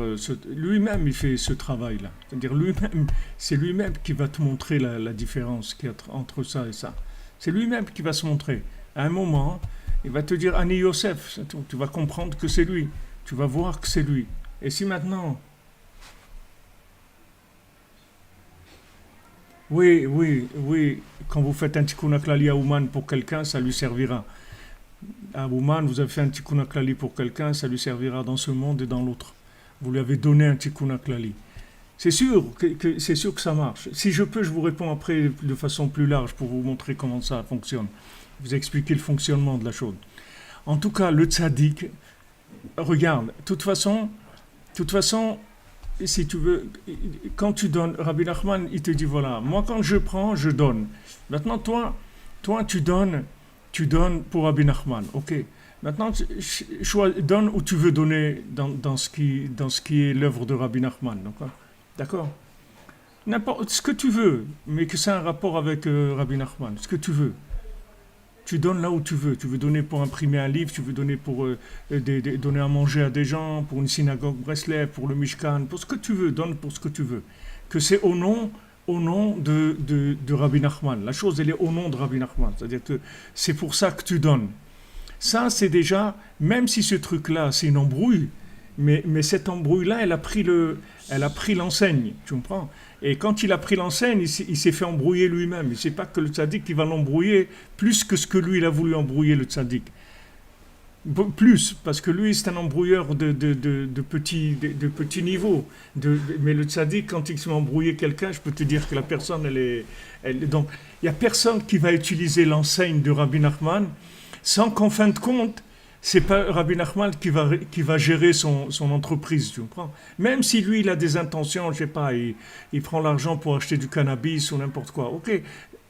lui-même il fait ce travail-là. C'est-à-dire lui-même, c'est lui-même qui va te montrer la différence qu'il y a entre ça et ça. C'est lui-même qui va se montrer. À un moment, il va te dire Ani Yosef, tu vas comprendre que c'est lui. Tu vas voir que c'est lui. Et si maintenant, oui, quand vous faites un tikkun haklali à Ouman pour quelqu'un, ça lui servira. À Ouman, vous avez fait un tikkun haklali pour quelqu'un, ça lui servira dans ce monde et dans l'autre. Vous lui avez donné un tikkun haklali. C'est sûr que ça marche. Si je peux, je vous réponds après de façon plus large pour vous montrer comment ça fonctionne. Vous expliquer le fonctionnement de la chose. En tout cas, le tzaddik, regarde, de toute façon, si tu veux, quand tu donnes, Rabbi Nachman, il te dit voilà, moi quand je prends, je donne. Maintenant, toi tu donnes pour Rabbi Nachman, ok. Maintenant, donne où tu veux donner dans ce qui est l'œuvre de Rabbi Nachman, d'accord. N'importe ce que tu veux, mais que c'est un rapport avec Rabbi Nachman, ce que tu veux. Tu donnes là où tu veux. Tu veux donner pour imprimer un livre, tu veux donner pour donner à manger à des gens, pour une synagogue Breslev, pour le Mishkan, pour ce que tu veux, donne pour ce que tu veux. Que c'est au nom de Rabbi Nachman. La chose, elle est au nom de Rabbi Nachman. C'est-à-dire que c'est pour ça que tu donnes. Ça, c'est déjà, même si ce truc-là, c'est une embrouille, mais cette embrouille-là, elle a pris l'enseigne, tu comprends? Et quand il a pris l'enseigne, il s'est fait embrouiller lui-même. Il ne sait pas que le tzaddik, il va l'embrouiller plus que ce que lui, il a voulu embrouiller le tzaddik. Plus, parce que lui, c'est un embrouilleur de petit niveau. Mais le tzaddik, quand il se met embrouiller quelqu'un, je peux te dire que la personne, donc, il n'y a personne qui va utiliser l'enseigne de Rabbi Nachman sans qu'en fin de compte, c'est pas Rabbi Nachman qui va gérer son entreprise, tu comprends? Même si lui, il a des intentions, je sais pas, il prend l'argent pour acheter du cannabis ou n'importe quoi. Ok,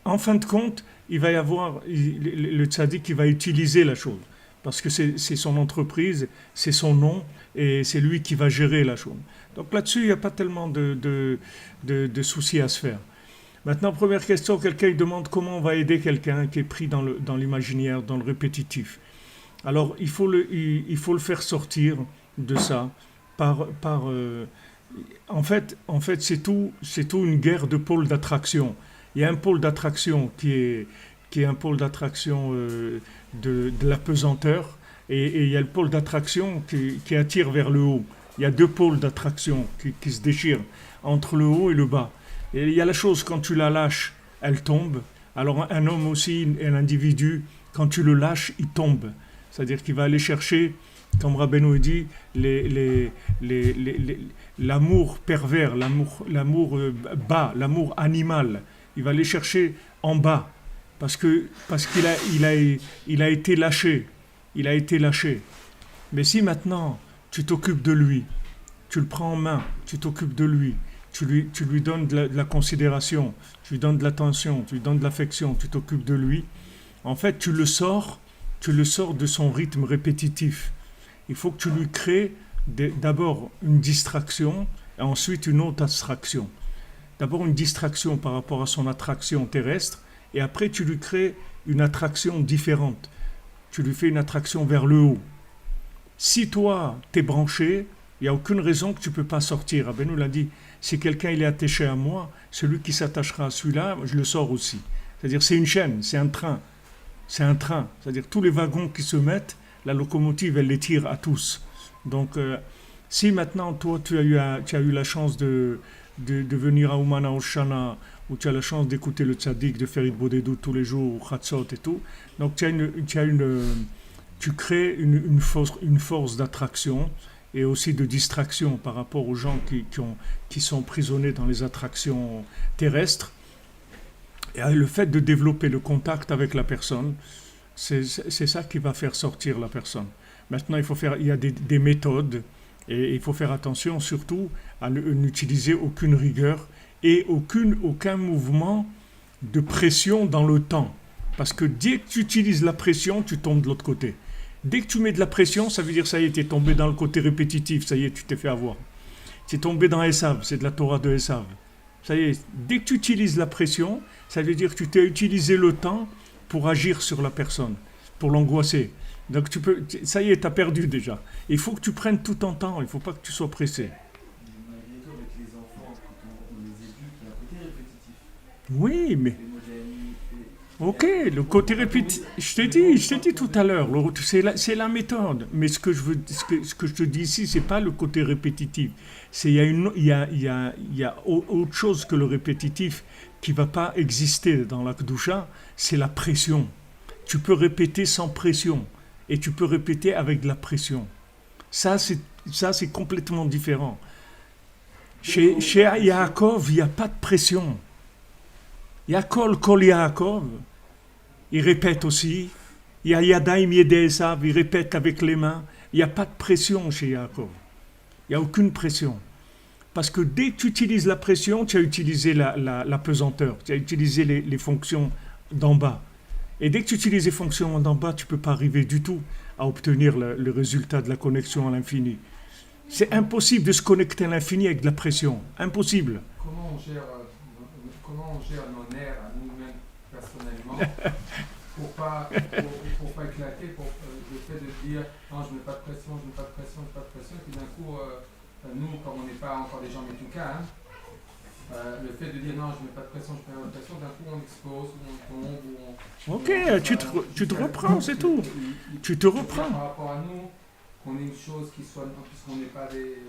en fin de compte, il va y avoir le tzaddik qui va utiliser la chose. Parce que c'est son entreprise, c'est son nom, et c'est lui qui va gérer la chose. Donc là-dessus, il n'y a pas tellement de soucis à se faire. Maintenant, première question, quelqu'un demande comment on va aider quelqu'un qui est pris dans l'imaginaire, dans le répétitif. Alors, il faut le faire sortir de ça en fait, c'est tout une guerre de pôle d'attraction. Il y a un pôle d'attraction qui est un pôle d'attraction de la pesanteur, et il y a le pôle d'attraction qui attire vers le haut. Il y a deux pôles d'attraction qui se déchirent entre le haut et le bas. Et il y a la chose, quand tu la lâches, elle tombe. Alors un homme aussi, un individu, quand tu le lâches, il tombe. C'est-à-dire qu'il va aller chercher, comme Rabbeinu dit, l'amour pervers, l'amour bas, l'amour animal. Il va aller chercher en bas, parce qu'il a été lâché. Il a été lâché. Mais si maintenant, tu t'occupes de lui, tu le prends en main, tu t'occupes de lui, tu lui donnes de la considération, tu lui donnes de l'attention, tu lui donnes de l'affection, tu t'occupes de lui, en fait, tu le sors de son rythme répétitif. Il faut que tu lui crées d'abord une distraction et ensuite une autre abstraction. D'abord une distraction par rapport à son attraction terrestre, et après tu lui crées une attraction différente. Tu lui fais une attraction vers le haut. Si toi, t'es branché, il n'y a aucune raison que tu ne peux pas sortir. Rabbi nous l'a dit, si quelqu'un il est attaché à moi, celui qui s'attachera à celui-là, je le sors aussi. C'est-à-dire c'est une chaîne, c'est un train. C'est un train. C'est-à-dire tous les wagons qui se mettent, la locomotive, elle les tire à tous. Donc, si maintenant, toi, tu as eu la chance de venir à Ouman à Oshana, où tu as la chance d'écouter le tzaddik, de faire It Bodedut tous les jours, Chatzot et tout, donc tu crées une force d'attraction et aussi de distraction par rapport aux gens qui sont prisonnés dans les attractions terrestres. Et le fait de développer le contact avec la personne, c'est ça qui va faire sortir la personne. Maintenant, il y a des méthodes, et il faut faire attention surtout à n'utiliser aucune rigueur et aucun mouvement de pression dans le temps. Parce que dès que tu utilises la pression, tu tombes de l'autre côté. Dès que tu mets de la pression, ça veut dire ça y est, tu es tombé dans le côté répétitif, ça y est, tu t'es fait avoir. Tu es tombé dans Esav, c'est de la Torah de Esav. Ça y est, dès que tu utilises la pression, ça veut dire que tu t'es utilisé le temps pour agir sur la personne, pour l'angoisser. Donc ça y est, tu as perdu déjà. Il faut que tu prennes tout ton temps, il ne faut pas que tu sois pressé. Malgré tout, avec les enfants, quand on les éduque, il y a un côté répétitif. Oui, mais... Les modèles, Ok, le côté répétitif, je t'ai dit tout à l'heure, c'est la méthode. Mais ce que je te dis ici, c'est pas le côté répétitif. Il y a autre chose que le répétitif qui va pas exister dans la Kedusha, c'est la pression. Tu peux répéter sans pression et tu peux répéter avec de la pression. Ça, c'est complètement différent. Chez Yaakov, il n'y a pas de pression. Kol Yaakov, il répète aussi. Il y a Yadaim Yedei Esav, il répète avec les mains. Il n'y a pas de pression chez Yaakov. Il n'y a aucune pression. Parce que dès que tu utilises la pression, tu as utilisé la pesanteur, tu as utilisé les fonctions d'en bas. Et dès que tu utilises les fonctions d'en bas, tu ne peux pas arriver du tout à obtenir le résultat de la connexion à l'infini. C'est impossible de se connecter à l'infini avec de la pression. Impossible. Comment on gère nos nerfs à nous-mêmes personnellement pour pas éclater, pour le fait de dire non, je ne mets pas de pression, et puis d'un coup, nous, comme on n'est pas encore des gens métukas, le fait de dire non, je ne mets pas de pression, d'un coup on explose, on tombe, Ok, tu te reprends, c'est tout. Tu te reprends. Par rapport à nous, qu'on ait une chose qui soit, puisqu'on n'est pas des...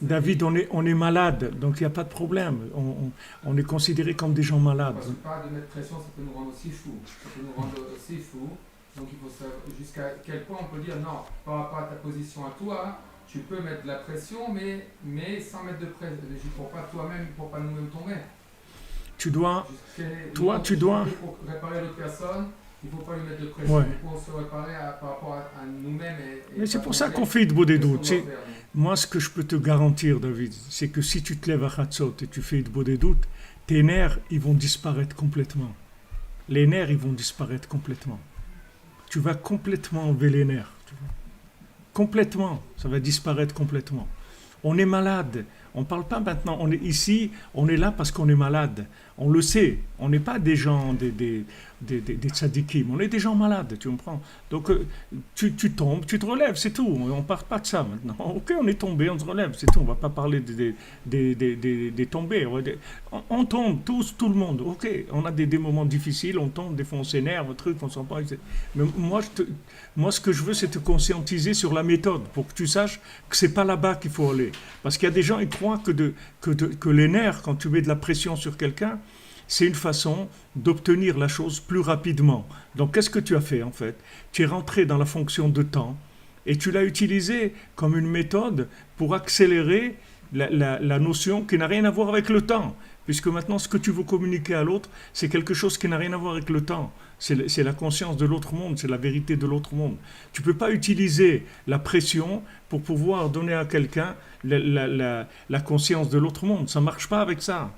David, on est malade, donc il n'y a pas de problème. On est considéré comme des gens malades. Parce que pas de mettre pression, ça peut nous rendre aussi fous. Donc il faut savoir jusqu'à quel point on peut dire non, par rapport à ta position à toi, tu peux mettre de la pression, mais sans mettre de pression, pour pas toi-même, pour pas nous-mêmes tomber. Tu dois... Pour réparer l'autre personne, il ne faut pas lui mettre de pression. Ouais. Pour se réparer par rapport à nous-mêmes. Mais c'est pour ça qu'on fait de des doutes. Moi, ce que je peux te garantir, David, c'est que si tu te lèves à Hatzot et tu fais de des doutes, tes nerfs, ils vont disparaître complètement. Les nerfs, ils vont disparaître complètement. Tu vas complètement enlever les nerfs. Complètement. Ça va disparaître complètement. On est malade. On ne parle pas maintenant. On est ici, on est là parce qu'on est malade. On le sait. On n'est pas des gens, des tzadikim. On est des gens malades, tu comprends? Donc, tu tombes, tu te relèves, c'est tout. On ne parle pas de ça maintenant. Ok, on est tombé, on se relève, c'est tout. On ne va pas parler des tombées. On tombe, tout le monde. Ok, on a des moments difficiles, on tombe, des fois on s'énerve, on ne sent pas. Mais moi, ce que je veux, c'est te conscientiser sur la méthode pour que tu saches que ce n'est pas là-bas qu'il faut aller. Parce qu'il y a des gens, ils croient que les nerfs, quand tu mets de la pression sur quelqu'un, c'est une façon d'obtenir la chose plus rapidement. Donc, qu'est-ce que tu as fait en fait? Tu es rentré dans la fonction de temps et tu l'as utilisé comme une méthode pour accélérer la notion qui n'a rien à voir avec le temps. Puisque maintenant, ce que tu veux communiquer à l'autre, c'est quelque chose qui n'a rien à voir avec le temps. C'est la conscience de l'autre monde, c'est la vérité de l'autre monde. Tu ne peux pas utiliser la pression pour pouvoir donner à quelqu'un la conscience de l'autre monde. Ça ne marche pas avec ça.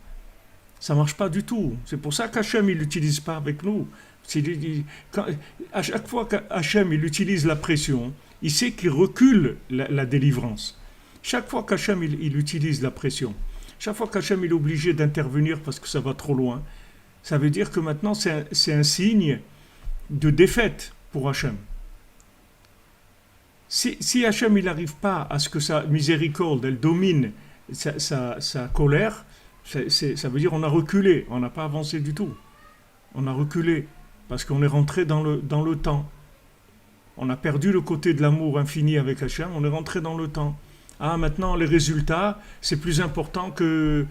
Ça ne marche pas du tout. C'est pour ça qu'Hachem, il ne l'utilise pas avec nous. À chaque fois qu'Hachem, il utilise la pression, il sait qu'il recule la délivrance. Chaque fois qu'Hachem, il utilise la pression, chaque fois qu'Hachem, il est obligé d'intervenir parce que ça va trop loin, ça veut dire que maintenant, c'est un signe de défaite pour Hachem. Si Hachem, il n'arrive pas à ce que sa miséricorde, elle domine sa colère, ça veut dire qu'on a reculé, on n'a pas avancé du tout. On a reculé parce qu'on est rentré dans le temps. On a perdu le côté de l'amour infini avec Hachem, on est rentré dans le temps. Ah, maintenant, les résultats, c'est plus important que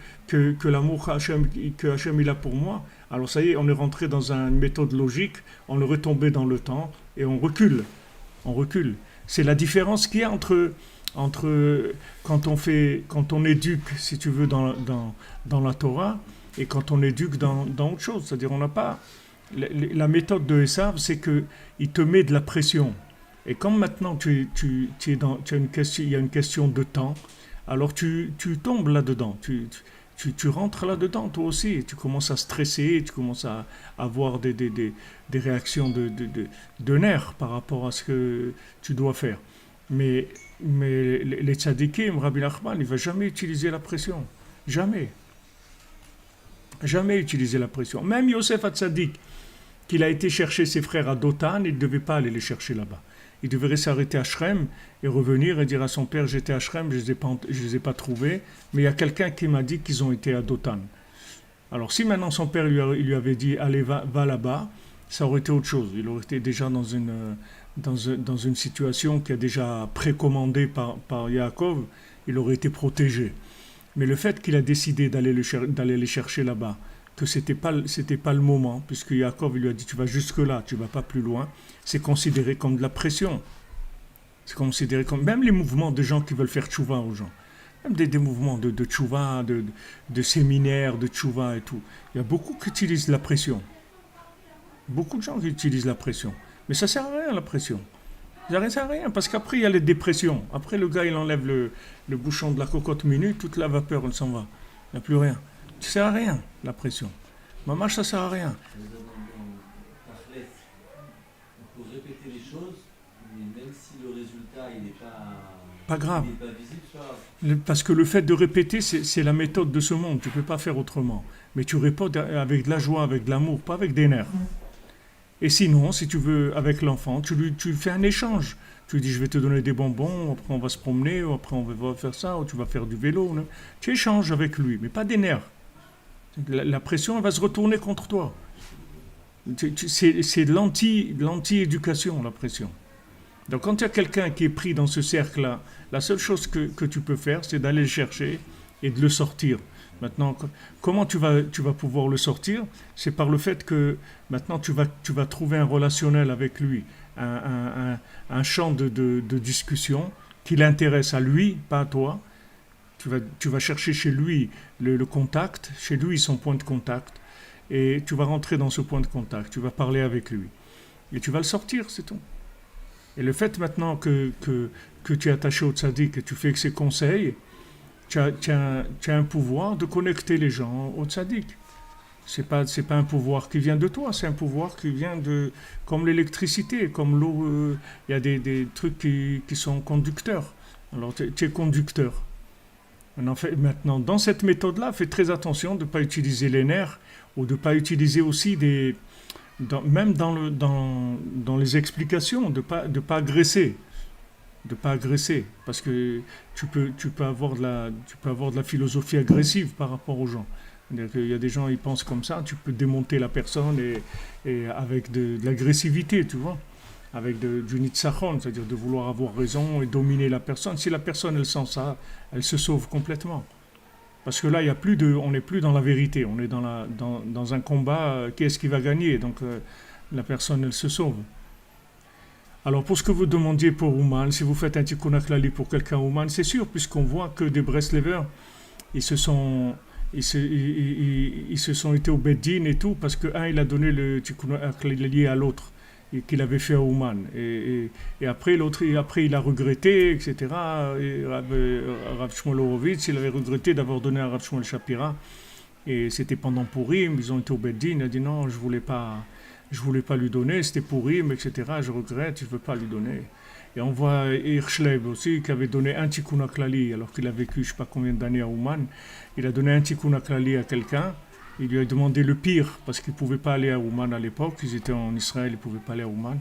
l'amour que Hachem il a pour moi. Alors ça y est, on est rentré dans une méthode logique, on est retombé dans le temps et on recule. On recule. C'est la différence qu'il y a entre quand on éduque, si tu veux, dans la Torah, et quand on éduque dans autre chose. C'est-à-dire, on n'a pas... La méthode de Esav, c'est qu'il te met de la pression. Et comme maintenant, il y a une question de temps, alors tu tombes là-dedans. Tu rentres là-dedans, toi aussi. Et tu commences à stresser, tu commences à avoir des réactions de nerfs par rapport à ce que tu dois faire. Mais les tzadikim, Rabbi Nachman, il ne va jamais utiliser la pression. Jamais. Jamais utiliser la pression. Même Yosef Hatzadik, qu'il a été chercher ses frères à Dothan, il ne devait pas aller les chercher là-bas. Il devrait s'arrêter à Shrem et revenir et dire à son père, j'étais à Shrem, je ne les ai pas trouvés, mais il y a quelqu'un qui m'a dit qu'ils ont été à Dothan. Alors si maintenant son père lui avait dit, allez, va là-bas, ça aurait été autre chose. Il aurait été déjà dans une situation qui est déjà précommandée par Yaakov, il aurait été protégé. Mais le fait qu'il a décidé d'aller les chercher là-bas, que c'était pas le moment, puisque Yaakov lui a dit tu vas jusque là, tu vas pas plus loin, c'est considéré comme de la pression. C'est considéré comme même les mouvements de gens qui veulent faire tchouva aux gens, même des mouvements de tchouva, de séminaires, de tchouva et tout. Il y a beaucoup qui utilisent la pression. Beaucoup de gens qui utilisent la pression, mais ça sert à rien la pression. Ça sert à rien parce qu'après il y a les dépressions. Après le gars il enlève le bouchon de la cocotte minute, toute la vapeur elle s'en va. Il n'y a plus rien. Ça sert à rien, la pression. Maman, ça sert à rien. On peut répéter les choses, mais même si le résultat il n'est pas grave. Il n'est pas visible, parce que le fait de répéter, c'est la méthode de ce monde. Tu ne peux pas faire autrement. Mais tu répètes avec de la joie, avec de l'amour, pas avec des nerfs. Et sinon, si tu veux, avec l'enfant, tu fais un échange. Tu lui dis, je vais te donner des bonbons, après on va se promener, ou après on va faire ça, ou tu vas faire du vélo. Non. Tu échanges avec lui, mais pas des nerfs. La pression, elle va se retourner contre toi. C'est de l'anti-éducation, la pression. Donc quand il y a quelqu'un qui est pris dans ce cercle-là, la seule chose que tu peux faire, c'est d'aller le chercher et de le sortir. Maintenant, comment tu vas pouvoir le sortir? C'est par le fait que maintenant tu vas trouver un relationnel avec lui, un champ de discussion qui l'intéresse à lui, pas à toi. Tu vas chercher chez lui le contact, chez lui son point de contact, et tu vas rentrer dans ce point de contact, tu vas parler avec lui. Et tu vas le sortir, c'est tout. Et le fait maintenant que tu es attaché au tzaddik et tu fais que ses conseils, tu as un pouvoir de connecter les gens au tzaddik. C'est pas un pouvoir qui vient de toi, c'est un pouvoir qui vient comme l'électricité, comme l'eau, il y a des trucs qui sont conducteurs. Alors tu es conducteur. Maintenant, dans cette méthode-là, fais très attention de ne pas utiliser les nerfs ou de ne pas utiliser aussi même dans les explications, de pas agresser. De pas agresser, parce que tu peux avoir de la philosophie agressive par rapport aux gens. C'est-à-dire qu'il y a des gens, ils pensent comme ça, tu peux démonter la personne et avec de l'agressivité, tu vois, avec du nitzachon, c'est-à-dire de vouloir avoir raison et dominer la personne. Si la personne, elle sent ça, elle se sauve complètement. Parce que là, on n'est plus dans la vérité, on est dans un combat, qui est-ce qui va gagner? Donc la personne, elle se sauve. Alors, pour ce que vous demandiez pour Ouman, si vous faites un tikkun haklali pour quelqu'un Ouman, c'est sûr, puisqu'on voit que des Breslevers, ils se sont été au Beddin et tout, parce qu'un, il a donné le tikkun haklali à l'autre, et qu'il avait fait à Ouman. Et après, l'autre, il a regretté, etc. Et Rav Shmuel Horowitz, il avait regretté d'avoir donné à Rav Shmuel Shapira. Et c'était pendant Purim, ils ont été au Beddin, il a dit non, je voulais pas lui donner, c'était Purim, etc. Je regrette, je ne veux pas lui donner. Et on voit Hirschleib aussi, qui avait donné un tikkun haklali, alors qu'il a vécu je ne sais pas combien d'années à Ouman. Il a donné un tikkun haklali à quelqu'un. Il lui a demandé le pire, parce qu'il ne pouvait pas aller à Ouman à l'époque. Ils étaient en Israël, ils ne pouvaient pas aller à Ouman.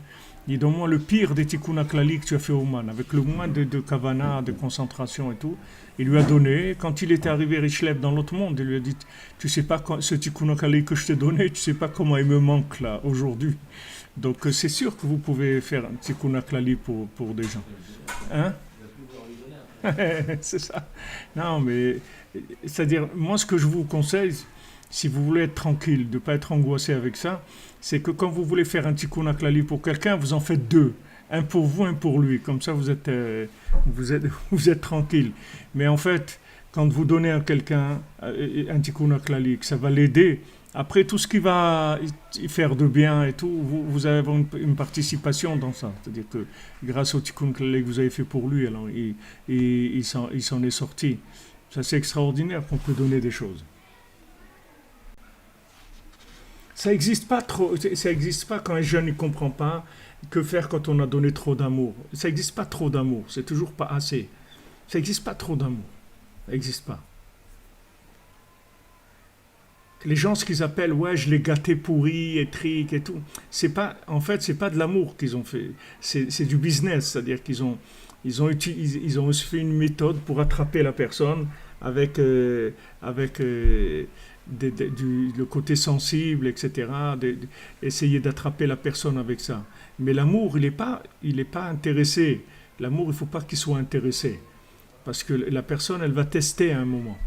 Il dit, donne-moi le pire des tikkun haklali que tu as fait à Ouman, avec le moins de kavana, de concentration et tout. Il lui a donné. Quand il était arrivé Hirschleib dans l'autre monde, il lui a dit, tu ne sais pas, ce tikkun haklali que je t'ai donné, tu ne sais pas comment il me manque là, aujourd'hui. Donc c'est sûr que vous pouvez faire un tikkun haklali pour des gens. Hein? C'est ça. Non, mais c'est-à-dire, moi ce que je vous conseille, si vous voulez être tranquille, de ne pas être angoissé avec ça, c'est que quand vous voulez faire un tikkun haklali pour quelqu'un, vous en faites deux. Un pour vous, un pour lui. Comme ça, vous êtes tranquille. Mais en fait, quand vous donnez à quelqu'un un tikkun haklali, que ça va l'aider, après tout ce qui va faire de bien et tout, vous allez avoir une participation dans ça. C'est-à-dire que grâce au tikkun haklali que vous avez fait pour lui, alors il s'en est sorti. Ça, c'est extraordinaire qu'on peut donner des choses. Ça n'existe pas quand un jeune ne comprend pas que faire quand on a donné trop d'amour. Ça n'existe pas trop d'amour, c'est toujours pas assez. Ça n'existe pas trop d'amour, ça n'existe pas. les gens, ce qu'ils appellent, ouais, je l'ai gâté pourri, étrique et tout, c'est pas, en fait, c'est pas de l'amour qu'ils ont fait, c'est du business, c'est-à-dire ils ont fait une méthode pour attraper la personne avec, le côté sensible, etc., essayer d'attraper la personne avec ça. Mais l'amour, il est pas intéressé. L'amour, il ne faut pas qu'il soit intéressé. Parce que la personne, elle va tester à un moment.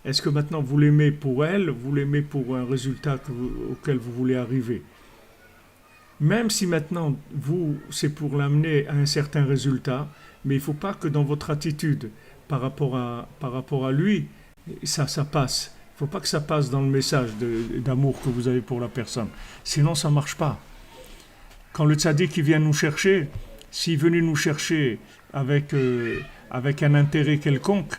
Est-ce que maintenant vous l'aimez pour elle, vous l'aimez pour un résultat auquel vous voulez arriver? Même si maintenant, c'est pour l'amener à un certain résultat, mais il ne faut pas que dans votre attitude par rapport à lui, ça passe. Il ne faut pas que ça passe dans le message d'amour que vous avez pour la personne. Sinon, ça ne marche pas. Quand le tzaddik vient nous chercher, s'il venait nous chercher avec un intérêt quelconque,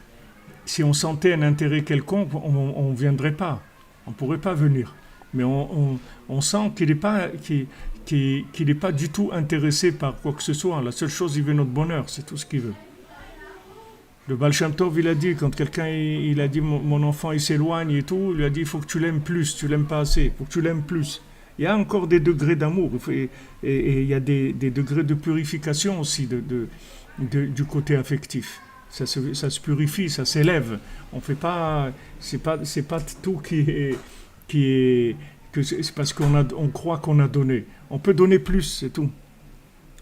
si on sentait un intérêt quelconque, on ne viendrait pas. On ne pourrait pas venir. Mais on sent qu'il n'est pas du tout intéressé par quoi que ce soit. La seule chose, il veut notre bonheur, c'est tout ce qu'il veut. Le Baal Shem Tov, il a dit, quand quelqu'un il a dit mon enfant il s'éloigne et tout, il lui a dit il faut que tu l'aimes plus, tu l'aimes pas assez, il faut que tu l'aimes plus. Il y a encore des degrés d'amour et il y a des degrés de purification aussi du côté affectif. Ça se purifie, ça s'élève. On fait pas, c'est pas tout c'est parce on croit qu'on a donné. On peut donner plus, c'est tout.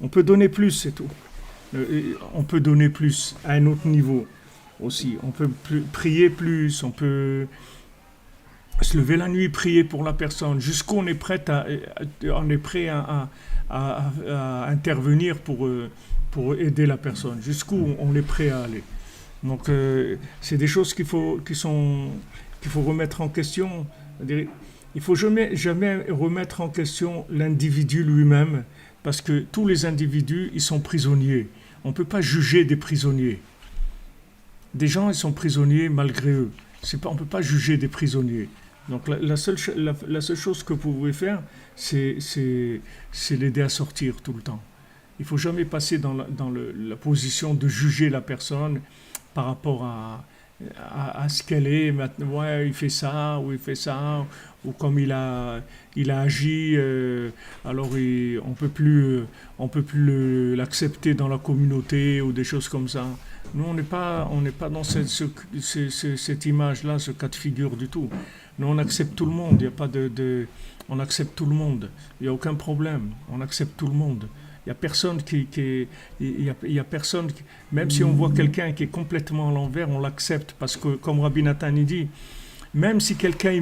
On peut donner plus, c'est tout. On peut donner plus à un autre niveau aussi. On peut prier plus, on peut se lever la nuit, prier pour la personne, jusqu'où on est prêt à intervenir pour aider la personne, jusqu'où on est prêt à aller. Donc c'est des choses qu'il faut remettre en question. Il ne faut jamais remettre en question l'individu lui-même, parce que tous les individus, ils sont prisonniers. On ne peut pas juger des prisonniers. Des gens, ils sont prisonniers malgré eux. On ne peut pas juger des prisonniers. Donc la seule chose que vous pouvez faire, c'est l'aider à sortir tout le temps. Il ne faut jamais passer dans la position de juger la personne par rapport à ce qu'elle est. Maintenant, ouais, il fait ça, ou il fait ça, ou comme il a agi, alors on peut plus l'accepter dans la communauté, ou des choses comme ça. Nous, on n'est pas dans cette image-là, ce cas de figure du tout. Nous, on accepte tout le monde. Il y a pas on accepte tout le monde. Il n'y a aucun problème. On accepte tout le monde. Il n'y a personne même si on voit quelqu'un qui est complètement à l'envers, on l'accepte. Parce que, comme Rabbi Nathan il dit, même si quelqu'un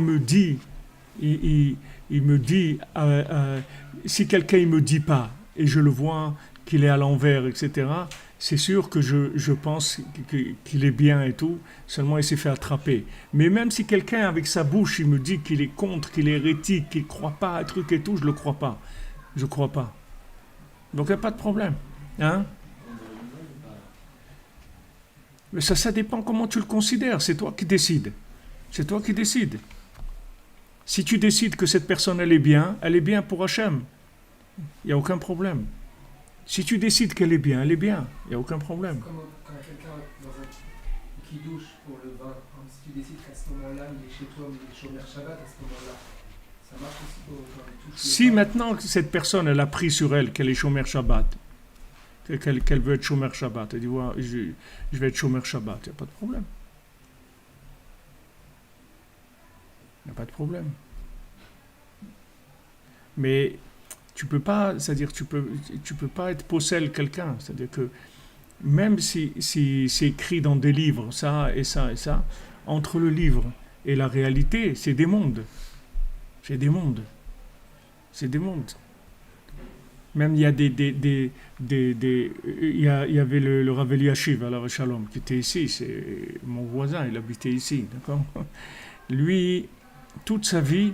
si quelqu'un me dit pas, et je le vois qu'il est à l'envers, etc., c'est sûr que je pense qu'il est bien et tout, seulement il s'est fait attraper. Mais même si quelqu'un avec sa bouche, il me dit qu'il est contre, qu'il est hérétique, qu'il ne croit pas à un truc et tout, je ne le crois pas. Je ne crois pas. Donc il n'y a pas de problème. Hein? Mais ça dépend comment tu le considères, c'est toi qui décides. C'est toi qui décides. Si tu décides que cette personne elle est bien pour Hachem. Il n'y a aucun problème. Si tu décides qu'elle est bien, il n'y a aucun problème. C'est comme quand quelqu'un qui douche pour le vin, si tu décides qu'à ce moment-là, il est chez toi, mais il est Shomer Shabbat, à ce moment-là, ça marche aussi pour quand il touche le Si vin. maintenant cette personne, elle a pris sur elle qu'elle est Shomer Shabbat, qu'elle veut être Shomer Shabbat, elle dit ouais, je vais être Shomer Shabbat, il n'y a pas de problème. Il n'y a pas de problème. Mais tu peux pas, c'est-à-dire tu peux pas être possède quelqu'un, c'est-à-dire que même si c'est écrit dans des livres, ça et ça et ça, entre le livre et la réalité, c'est des mondes. C'est des mondes. Même il y a il y avait le Rav Eliashiv à la Shalom qui était ici, c'est mon voisin, il habitait ici, d'accord. Lui, toute sa vie,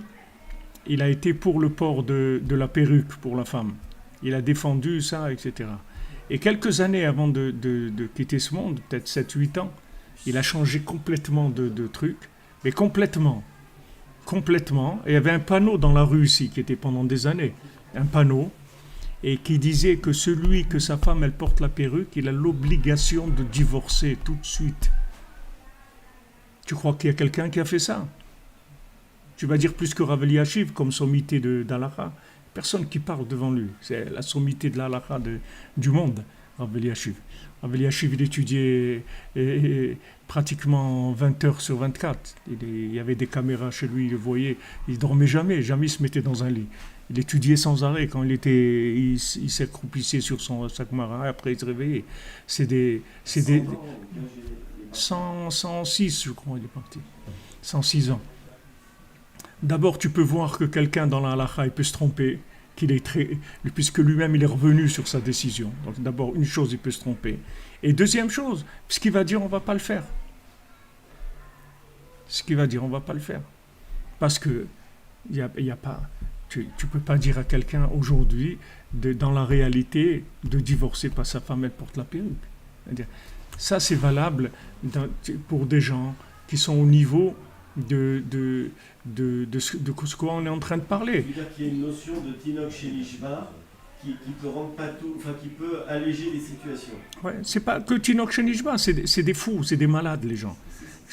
il a été pour le port de la perruque pour la femme. Il a défendu ça, etc. Et quelques années avant de quitter ce monde, peut-être 7-8 ans, il a changé complètement de truc, mais complètement. Et il y avait un panneau dans la rue ici, qui était pendant des années, un panneau, et qui disait que que sa femme, elle porte la perruque, il a l'obligation de divorcer tout de suite. Tu crois qu'il y a quelqu'un qui a fait ça? Tu vas dire plus que Rav Eliashiv comme sommité d'Halakha. Personne qui parle devant lui. C'est la sommité de l'Halakha du monde, Rav Eliashiv. Rav Eliashiv, il étudiait pratiquement 20 heures sur 24. Il y avait des caméras chez lui, il le voyait. Il dormait jamais il se mettait dans un lit. Il étudiait sans arrêt. Quand il s'accroupissait sur sa Gemara, après il se réveillait. C'est des 106, je crois, il est parti. 106 ans. D'abord, tu peux voir que quelqu'un dans la halakha, il peut se tromper, puisque lui-même, il est revenu sur sa décision. Donc d'abord, une chose, il peut se tromper. Et deuxième chose, ce qu'il va dire, on ne va pas le faire. Ce qu'il va dire, on ne va pas le faire. Parce que y a pas, tu ne peux pas dire à quelqu'un aujourd'hui, dans la réalité, de divorcer parce que sa femme, elle porte la perruque. C'est-à-dire, ça, c'est valable pour des gens qui sont au niveau de ce qu'on est en train de parler. Je veux dire qu'il y a une notion de Tinok chez Nishba qui peut rendre pas tout, enfin qui peut alléger les situations. Ouais, c'est pas que Tinok chez Nishba, c'est des fous, c'est des malades les gens.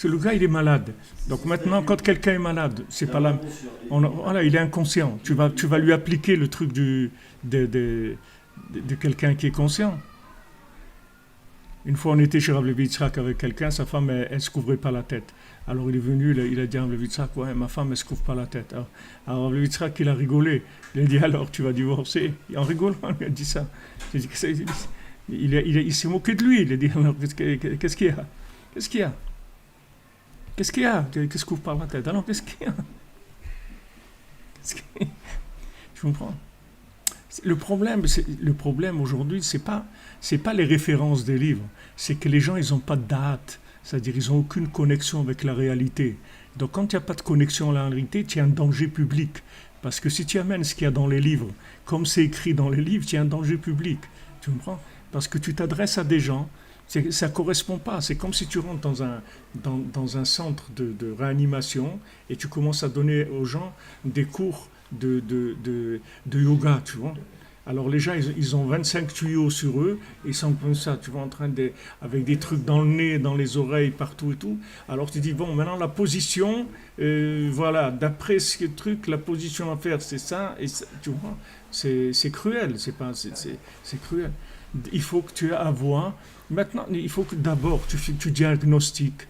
Le gars il est malade. Donc maintenant quand quelqu'un est malade, c'est pas là. Voilà, il est inconscient. Tu vas lui appliquer le truc de quelqu'un qui est conscient. Une fois on était chez Rav Levi Yitzhak avec quelqu'un, sa femme elle se couvrait pas la tête. Alors il est venu, il a dit à Rav Levi Yitzhak, ouais, ma femme elle se couvre pas la tête. Alors Rav Levi Yitzhak il a rigolé. Il a dit alors tu vas divorcer. Et en rigolant il a dit ça. Il s'est moqué de lui. Il a dit alors qu'est-ce qu'il y a? Qu'est-ce qu'il y a? Qu'est-ce qu'il y a? Qu'est-ce qu'on couvre par la tête? Alors qu'est-ce qu'il y a? Tu comprends? Le problème aujourd'hui, c'est pas les références des livres, c'est que les gens, ils n'ont pas de date, c'est-à-dire ils n'ont aucune connexion avec la réalité. Donc quand il n'y a pas de connexion à la réalité, tu as un danger public. Parce que si tu amènes ce qu'il y a dans les livres, comme c'est écrit dans les livres, tu as un danger public. Tu comprends? Parce que tu t'adresses à des gens, ça ne correspond pas. C'est comme si tu rentres dans un centre de réanimation et tu commences à donner aux gens des cours de yoga, tu vois. Alors les gens, ils ont 25 tuyaux sur eux, ils sont comme ça, tu vois, avec des trucs dans le nez, dans les oreilles, partout et tout. Alors tu dis, bon, maintenant la position, voilà, d'après ce truc, la position à faire, c'est ça, et ça, tu vois, c'est cruel, c'est cruel. Il faut que tu aies à voir. Maintenant, il faut que d'abord tu diagnostiques.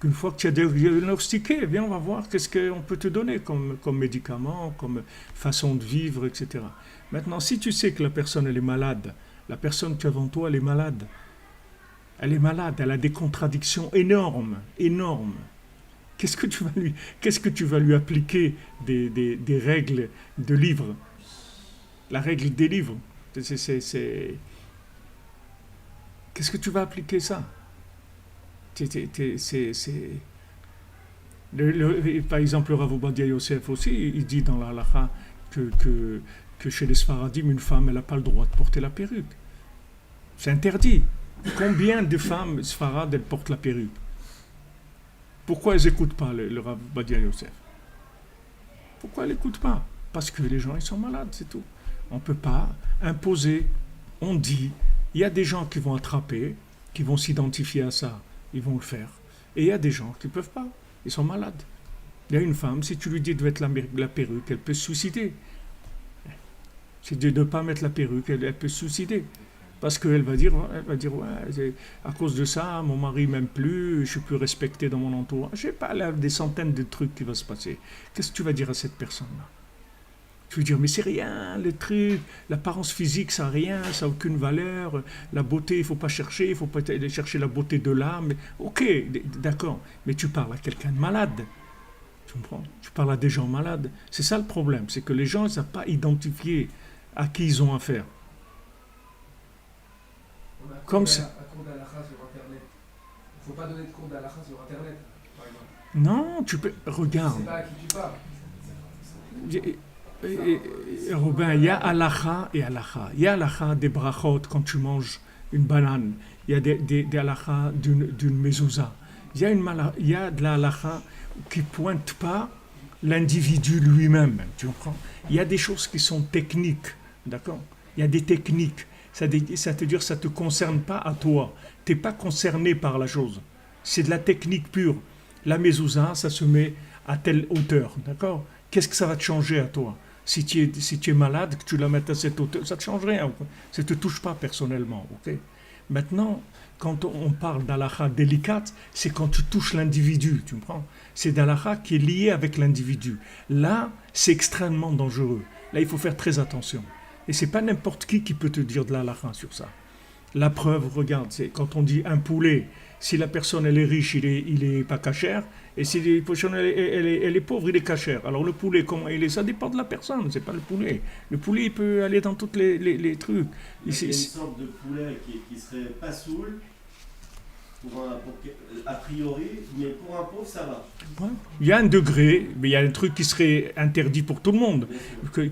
Une fois que tu as diagnostiqué, bien, on va voir qu'est-ce qu'on peut te donner comme médicament, comme façon de vivre, etc. Maintenant, si tu sais que la personne, elle est malade, la personne qui est devant toi, elle est malade, elle a des contradictions énormes. Qu'est-ce que tu vas lui appliquer des règles de livres? La règle des livres, qu'est-ce que tu vas appliquer ça? Par exemple, le Rav Ovadia Yosef aussi, il dit dans la halakha que chez les Sfaradim, une femme, elle n'a pas le droit de porter la perruque. C'est interdit. Combien de femmes Sfarad, elles portent la perruque? Pourquoi elles n'écoutent pas le Rav Ovadia Yosef? Pourquoi elles n'écoutent pas? Parce que les gens, ils sont malades, c'est tout. On ne peut pas imposer. On dit, il y a des gens qui vont attraper, qui vont s'identifier à ça. Ils vont le faire. Et il y a des gens qui ne peuvent pas. Ils sont malades. Il y a une femme, si tu lui dis de mettre la perruque, elle peut se suicider. Si tu dis de ne pas mettre la perruque, elle peut se suicider. Parce qu'elle va dire, ouais, à cause de ça, mon mari ne m'aime plus, je ne suis plus respecté dans mon entourage. Je ne sais pas, là, des centaines de trucs qui vont se passer. Qu'est-ce que tu vas dire à cette personne-là? Tu veux dire, mais c'est rien, le truc, l'apparence physique, ça n'a rien, ça n'a aucune valeur, la beauté, il ne faut pas chercher, il ne faut pas aller chercher la beauté de l'âme. Ok, d'accord, mais tu parles à quelqu'un de malade, tu comprends? Tu parles à des gens malades. C'est ça le problème, c'est que les gens ne savent pas identifier à qui ils ont affaire. Comme ça. Un cours d'halakha sur Internet. Il ne faut pas donner de cours d'halakha sur Internet, par exemple. Non, tu peux, regarde. Je ne sais pas à qui tu parles. Robin, il y a halakha et halakha. Il y a halakha des brachot quand tu manges une banane. Il y a des halakha d'une mezouza. Il y a de la halakha qui ne pointe pas l'individu lui-même. Tu comprends? Il y a des choses qui sont techniques. D'accord? Il y a des techniques. Ça veut dire que ça ne te concerne pas à toi. Tu n'es pas concerné par la chose. C'est de la technique pure. La mezouza, ça se met à telle hauteur, d'accord? Qu'est-ce que ça va te changer à toi? Si tu es malade, que tu la mettes à cette hauteur, ça ne te change rien. Ça ne te touche pas personnellement. Ok. Maintenant, quand on parle d'halakha délicate, c'est quand tu touches l'individu, tu me comprends? C'est d'halakha qui est lié avec l'individu. Là, c'est extrêmement dangereux. Là, il faut faire très attention. Et c'est pas n'importe qui peut te dire de l'halakha sur ça. La preuve, regarde, c'est quand on dit un poulet, si la personne elle est riche, il est pas cachère, et si la personne elle est pauvre, il est cachère. Alors le poulet, comment il est? Ça dépend de la personne, c'est pas le poulet. Le poulet, il peut aller dans tous les trucs. Il y a une sorte de poulet qui serait pas saoul, a priori, mais pour un pauvre, ça va. Ouais. Il y a un degré, mais il y a un truc qui serait interdit pour tout le monde.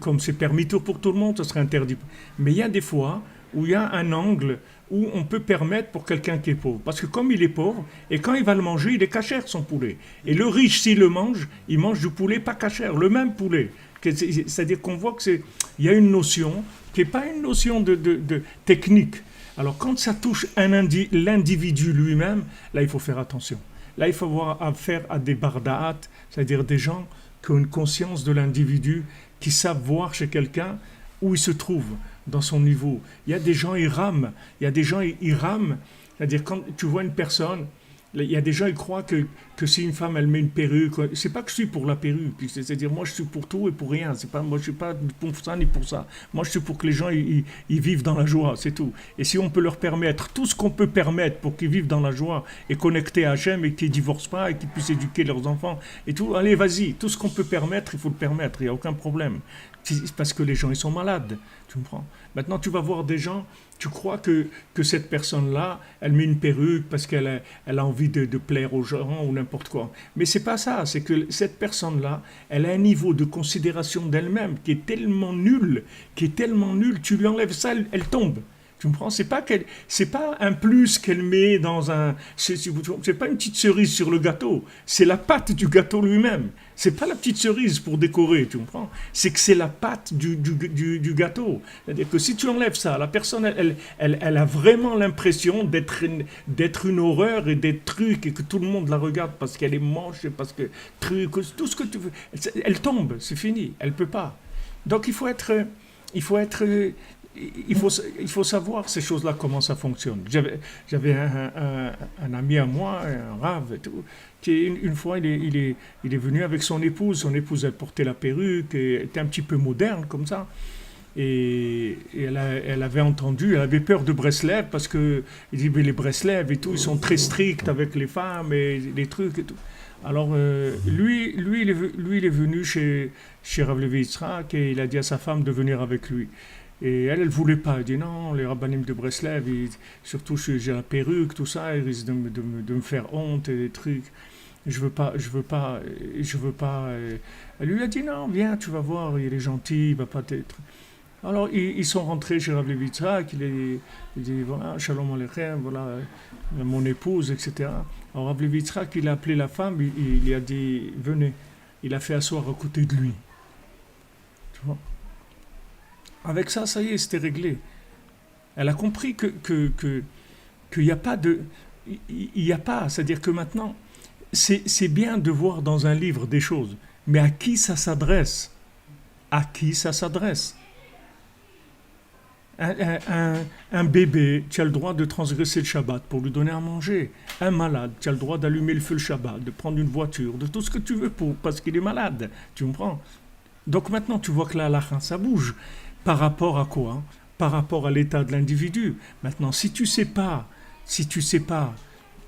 Comme c'est permis pour tout le monde, ça serait interdit. Mais il y a des fois où il y a un angle où on peut permettre pour quelqu'un qui est pauvre. Parce que comme il est pauvre, et quand il va le manger, il est cachère son poulet. Et le riche, s'il le mange, il mange du poulet pas cachère, le même poulet. C'est-à-dire qu'on voit qu'il y a une notion qui n'est pas une notion de technique. Alors quand ça touche l'individu lui-même, là il faut faire attention. Là il faut avoir affaire à des barda'at, c'est-à-dire des gens qui ont une conscience de l'individu, qui savent voir chez quelqu'un où il se trouve dans son niveau. Il y a des gens, ils rament. Il y a des gens, ils rament. C'est-à-dire, quand tu vois une personne, il y a des gens, ils croient que si une femme, elle met une perruque, c'est pas que je suis pour la perruque. C'est-à-dire, moi, je suis pour tout et pour rien. C'est pas, moi, je suis pas pour ça ni pour ça. Moi, je suis pour que les gens, ils vivent dans la joie, c'est tout. Et si on peut leur permettre tout ce qu'on peut permettre pour qu'ils vivent dans la joie et connectés à Hachem et qu'ils ne divorcent pas et qu'ils puissent éduquer leurs enfants et tout, allez, vas-y. Tout ce qu'on peut permettre, il faut le permettre. Il n'y a aucun problème. C'est parce que les gens, ils sont malades. Tu me prends. Maintenant, tu vas voir des gens, tu crois que cette personne-là, elle met une perruque parce qu'elle a envie de plaire aux gens ou n'importe quoi. Mais c'est pas ça. C'est que cette personne-là, elle a un niveau de considération d'elle-même qui est tellement nul, tu lui enlèves ça, elle tombe. Tu me prends? C'est pas un plus qu'elle met dans un... C'est pas une petite cerise sur le gâteau. C'est la pâte du gâteau lui-même. C'est pas la petite cerise pour décorer, tu comprends? C'est que c'est la pâte du gâteau. C'est-à-dire que si tu enlèves ça, la personne, elle a vraiment l'impression d'être une horreur et d'être truc et que tout le monde la regarde parce qu'elle est moche et parce que truc, tout ce que tu veux. Elle tombe, c'est fini. Elle peut pas. Donc il faut savoir ces choses-là, comment ça fonctionne. J'avais un ami à moi, un rave et tout, qui une fois, il est venu avec son épouse. Son épouse, elle portait la perruque, et était un petit peu moderne comme ça. Et elle avait entendu, elle avait peur de Breslev parce que il dit, mais les Breslev et tout, ils sont très stricts avec les femmes et les trucs et tout. Alors, lui, il est venu chez Rav Levi Yitzhak et il a dit à sa femme de venir avec lui. Et elle voulait pas. Elle dit non, les rabbinim de Breslev, surtout j'ai la perruque, tout ça, ils risquent de me faire honte et des trucs. Je veux pas. Elle lui a dit non, viens, tu vas voir, il est gentil, il va pas t'être. Alors ils sont rentrés chez Rav Levi Yitzhak, il dit voilà, shalom aleichem, voilà mon épouse, etc. Alors Rav Levi Yitzhak, il a appelé la femme, il lui a dit venez. Il a fait asseoir à côté de lui. Tu vois? Avec ça, ça y est, c'était réglé. Elle a compris qu'il n'y a pas de... Il n'y a pas, c'est-à-dire que maintenant, c'est bien de voir dans un livre des choses, mais à qui ça s'adresse? À qui ça s'adresse? Un bébé, tu as le droit de transgresser le Shabbat pour lui donner à manger. Un malade, tu as le droit d'allumer le feu le Shabbat, de prendre une voiture, de tout ce que tu veux parce qu'il est malade. Tu comprends? Donc maintenant, tu vois que la halakha, ça bouge. Par rapport à quoi? Par rapport à l'état de l'individu. Maintenant, si tu sais pas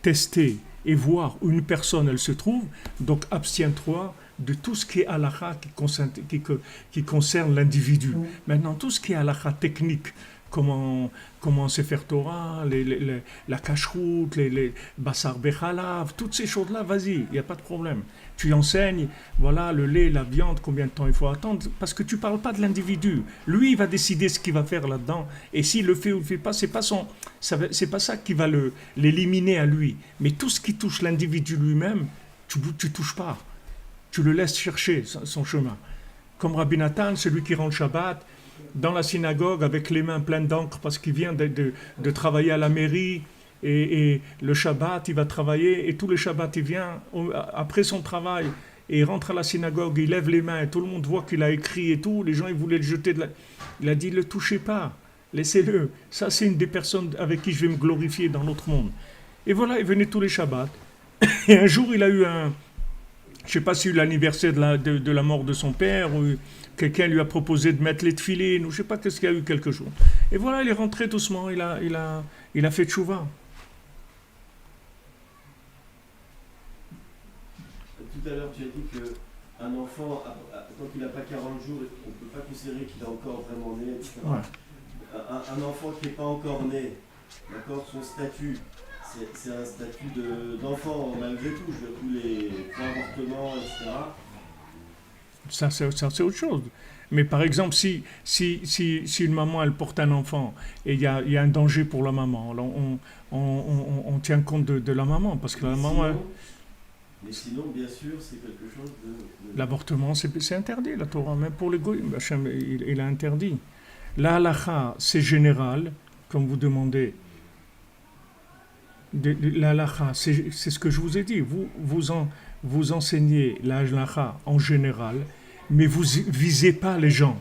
tester et voir où une personne elle se trouve, donc abstiens-toi de tout ce qui est halakha qui concerne l'individu. Maintenant, tout ce qui est halakha technique, comment c'est faire Torah, la cacheroute, les bassar bechalav, toutes ces choses-là, vas-y, il n'y a pas de problème. Tu enseignes, voilà, le lait, la viande, combien de temps il faut attendre, parce que tu ne parles pas de l'individu. Lui, il va décider ce qu'il va faire là-dedans, et s'il le fait ou ne le fait pas, c'est pas ça qui va l'éliminer à lui. Mais tout ce qui touche l'individu lui-même, tu ne touches pas. Tu le laisses chercher son chemin. Comme Rabbi Nathan, celui qui rentre Shabbat, dans la synagogue avec les mains pleines d'encre parce qu'il vient de travailler à la mairie et le Shabbat il va travailler et tous les Shabbats il vient après son travail et il rentre à la synagogue, il lève les mains, et tout le monde voit qu'il a écrit et tout, les gens ils voulaient le jeter Il a dit, ne le touchez pas, laissez-le. Ça, c'est une des personnes avec qui je vais me glorifier dans l'autre monde. Et voilà, il venait tous les Shabbats. Et un jour, il a eu je ne sais pas si eu l'anniversaire de la mort de son père, ou quelqu'un lui a proposé de mettre les tefilines, ou je ne sais pas qu'est-ce qu'il y a eu quelque chose. Et voilà, il est rentré doucement, il a fait tchouva. Tout à l'heure, tu as dit qu'un enfant, tant qu'il n'a pas 40 jours, on ne peut pas considérer qu'il est encore vraiment né, etc. Ouais. Un enfant qui n'est pas encore né, d'accord, son statut, c'est un statut d'enfant malgré tout, je veux tous les avortements, etc. Ça, c'est autre chose. Mais par exemple, si une maman, elle porte un enfant et il y a un danger pour la maman, alors on tient compte de la maman, parce que la maman... Mais sinon, bien sûr, c'est quelque chose de... L'avortement, c'est interdit, la Torah, même pour les goïms, Hachem, il a interdit. La halakha, c'est général, comme vous demandez. La halakha, c'est ce que je vous ai dit. Vous enseignez la halakha en général, mais vous visez pas les gens.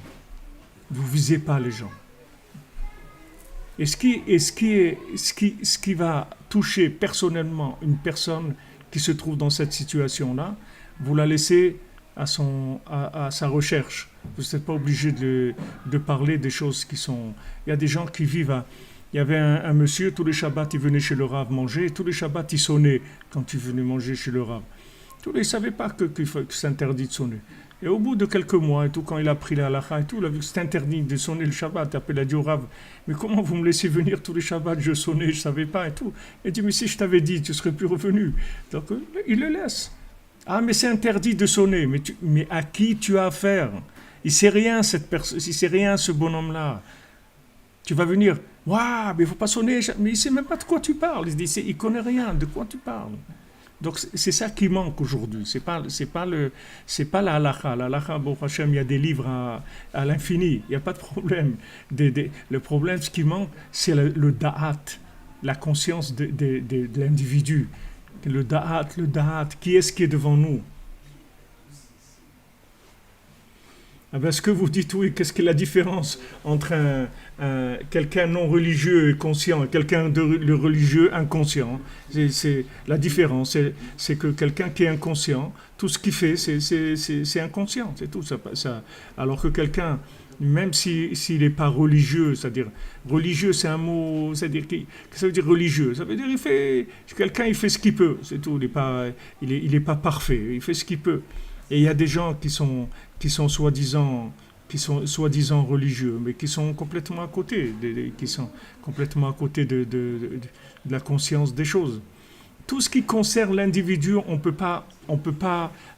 Vous visez pas les gens. Et ce qui va toucher personnellement une personne qui se trouve dans cette situation-là, vous la laissez à sa recherche. Vous n'êtes pas obligé de parler des choses qui sont... Il y a des gens qui vivent Il y avait un monsieur, tous les Shabbats, il venait chez le Rav manger, et tous les Shabbats, il sonnait quand il venait manger chez le Rav. Il ne savait pas que c'est interdit de sonner. Et au bout de quelques mois, et tout, quand il a pris la halakha et tout, il a vu que c'était interdit de sonner le Shabbat. Après, il a dit au Rav, mais comment vous me laissez venir tous les Shabbats, je sonnais, je ne savais pas et tout. Il dit, mais si je t'avais dit, tu ne serais plus revenu. Donc, il le laisse. Ah, mais c'est interdit de sonner. Mais à qui tu as affaire? Il ne sait rien, il sait rien, ce bonhomme-là. Tu vas venir, waouh, mais il ne faut pas sonner. Mais il ne sait même pas de quoi tu parles. Il ne connaît rien, de quoi tu parles. Donc c'est ça qui manque aujourd'hui. C'est pas la halakha. La halakha, bon Hachem, il y a des livres à l'infini. Il n'y a pas de problème. Le problème, ce qui manque, c'est le da'at, la conscience de l'individu. Le da'at. Qui est-ce qui est devant nous? Ah ben, ce que vous dites, oui, qu'est-ce que la différence entre quelqu'un non religieux et conscient et quelqu'un de religieux inconscient? C'est la différence, c'est que quelqu'un qui est inconscient, tout ce qu'il fait, c'est inconscient, c'est tout. Ça. Alors que quelqu'un, même s'il n'est pas religieux, c'est-à-dire, religieux, c'est un mot, c'est-à-dire, qu'est-ce que ça veut dire religieux? Ça veut dire, quelqu'un, il fait ce qu'il peut, c'est tout, il n'est pas parfait, il fait ce qu'il peut. Et il y a des gens qui sont soi-disant religieux, mais qui sont complètement à côté, de la conscience des choses. Tout ce qui concerne l'individu, on peut pas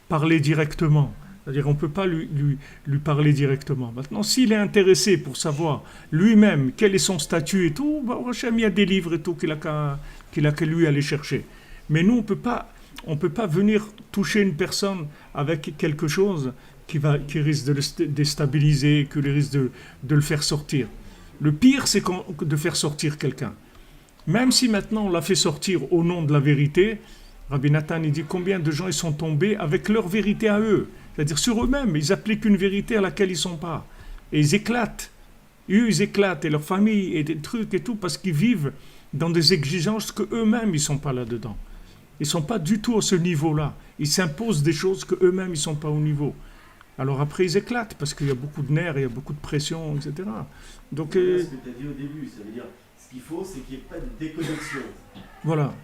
parler directement. C'est-à-dire, on ne peut pas lui parler directement. Maintenant, s'il est intéressé pour savoir lui-même quel est son statut et tout, il y a des livres et tout qu'il a qu'à lui aller chercher. Mais nous, on peut pas venir toucher une personne avec quelque chose qui risque de le déstabiliser, qui risque de le faire sortir. Le pire, c'est de faire sortir quelqu'un. Même si maintenant on l'a fait sortir au nom de la vérité, Rabbi Nathan, il dit combien de gens ils sont tombés avec leur vérité à eux. C'est-à-dire sur eux-mêmes, ils appliquent une vérité à laquelle ils ne sont pas. Et ils éclatent. Ils éclatent, et leur famille, et des trucs et tout, parce qu'ils vivent dans des exigences qu'eux-mêmes, ils ne sont pas là-dedans. Ils ne sont pas du tout à ce niveau-là. Ils s'imposent des choses qu'eux-mêmes, ils ne sont pas au niveau. Alors après, ils éclatent, parce qu'il y a beaucoup de nerfs, il y a beaucoup de pression, etc. Donc, c'est ce que tu as dit au début, ça veut dire, ce qu'il faut, c'est qu'il n'y ait pas de déconnexion. Voilà.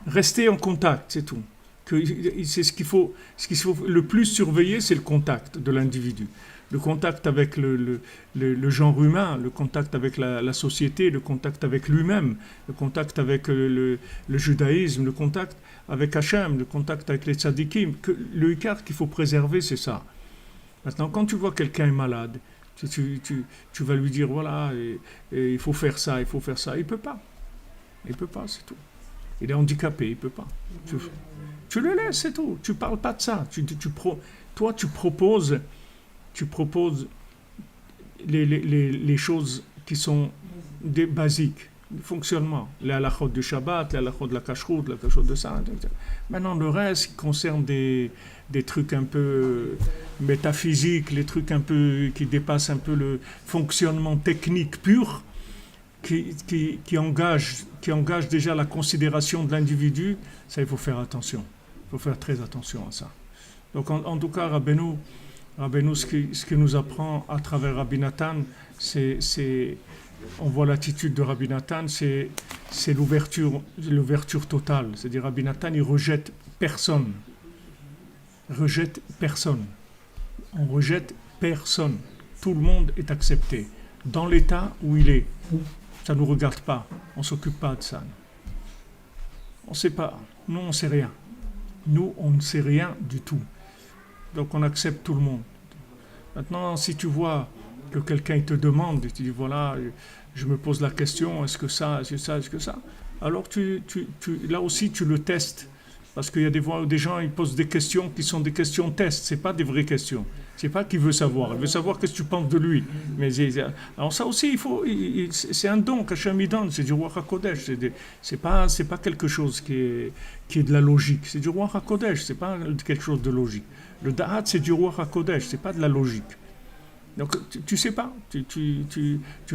Rester en contact, c'est tout. C'est ce qu'il faut le plus surveiller, c'est le contact de l'individu. Le contact avec le genre humain, le contact avec la société, le contact avec lui-même, le contact avec le judaïsme, le contact avec Hachem, le contact avec les tzadikim. Le ikar qu'il faut préserver, c'est ça. Maintenant, quand tu vois quelqu'un est malade, tu vas lui dire, voilà, et il faut faire ça, il faut faire ça. Il ne peut pas. Il ne peut pas, c'est tout. Il est handicapé, il ne peut pas. Tu le laisses, c'est tout. Tu ne parles pas de ça. Toi, tu proposes les choses qui sont des basiques. le fonctionnement. Les halachot du Shabbat, les halachot de la kashrut, la kashrut de ça. Etc. Maintenant, le reste qui concerne des trucs un peu métaphysiques, les trucs un peu qui dépassent un peu le fonctionnement technique pur, qui engage déjà la considération de l'individu, ça il faut faire attention. Il faut faire très attention à ça. Donc en tout cas, Rabbeinu, ce qui nous apprend à travers Rabbi Nathan, on voit l'attitude de Rabbi Nathan, c'est l'ouverture totale. C'est-à-dire Rabbi Nathan, il rejette personne. Rejette personne. On rejette personne. Tout le monde est accepté. Dans l'état où il est. Ça ne nous regarde pas. On ne s'occupe pas de ça. On ne sait pas. Nous, on ne sait rien. Nous, on ne sait rien du tout. Donc, on accepte tout le monde. Maintenant, si tu vois que quelqu'un te demande, et tu dis, voilà, je me pose la question, est-ce que ça, est-ce que ça? Alors, là aussi, tu le testes. Parce qu'il y a des gens, ils posent des questions qui sont des questions tests. Ce n'est pas des vraies questions. C'est pas qu'il veut savoir. Il veut savoir qu'est-ce que tu penses de lui. Mais alors ça aussi, c'est un don qu'Hachem lui donne. C'est du Ruach HaKodesh. C'est pas quelque chose qui est de la logique. C'est du Ruach HaKodesh. C'est pas quelque chose de logique. Le Da'at, c'est du Ruach HaKodesh. C'est pas de la logique. Donc tu sais pas. Tu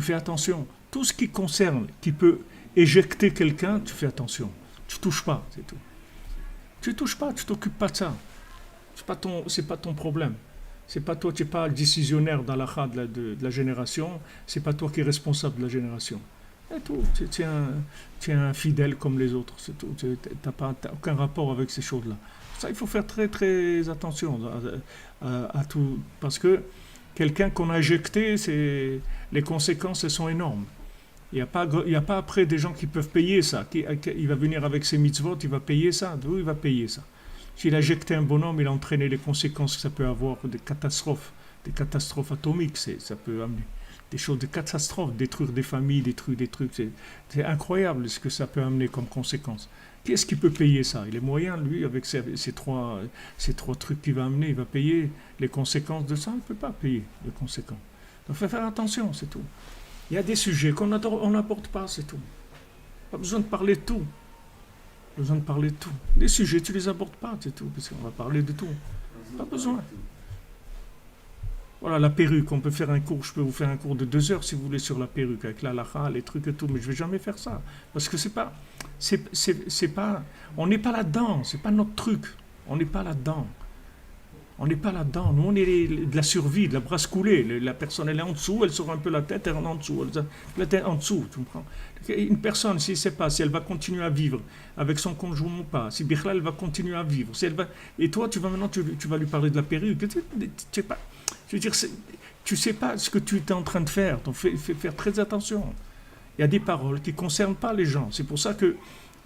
fais attention. Tout ce qui concerne, qui peut éjecter quelqu'un, tu fais attention. Tu touches pas, c'est tout. Tu touches pas. Tu t'occupes pas de ça. C'est pas ton problème. C'est pas toi, tu n'es pas le décisionnaire dans l'akha de la génération, c'est pas toi qui es responsable de la génération. C'est tout. Tu es un fidèle comme les autres, c'est tout. Tu n'as aucun rapport avec ces choses-là. Ça, il faut faire très très attention à tout, parce que quelqu'un qu'on a éjecté, les conséquences elles sont énormes. Il n'y a pas après des gens qui peuvent payer ça. Il va venir avec ses mitzvot, il va payer ça. D'où il va payer ça? S'il a éjecté un bonhomme, il a entraîné les conséquences que ça peut avoir, des catastrophes atomiques, ça peut amener des choses, des catastrophes, détruire des familles, détruire des trucs. C'est incroyable ce que ça peut amener comme conséquence. Qui est-ce qui peut payer ça? Il est moyen, lui, avec ces trois trucs qu'il va amener, il va payer les conséquences de ça. Il ne peut pas payer les conséquences. Donc, il faut faire attention, c'est tout. Il y a des sujets qu'on n'apporte pas, c'est tout. Pas besoin de parler de tout. Besoin de parler de tout. Les sujets, tu les abordes pas, c'est tout, parce qu'on va parler de tout. Pas besoin. Voilà, la perruque, on peut faire un cours, je peux vous faire un cours de 2 heures si vous voulez sur la perruque, avec la halakha, les trucs et tout, mais je vais jamais faire ça. Parce que c'est pas, on n'est pas là-dedans, c'est pas notre truc. On n'est pas là-dedans. On n'est pas là-dedans. Nous, on est de la survie, de la brasse coulée. La personne, elle est en dessous, elle sort un peu la tête, elle est en dessous. La tête en dessous, tu comprends? Une personne, si ne sait pas si elle va continuer à vivre avec son conjoint ou pas, si Bichla, elle va continuer à vivre, si elle va... Et toi, tu vas lui parler de la perruque. Tu sais pas, je veux dire, tu sais pas ce que tu es en train de faire. Donc, fais faire très attention. Il y a des paroles qui ne concernent pas les gens. C'est pour ça que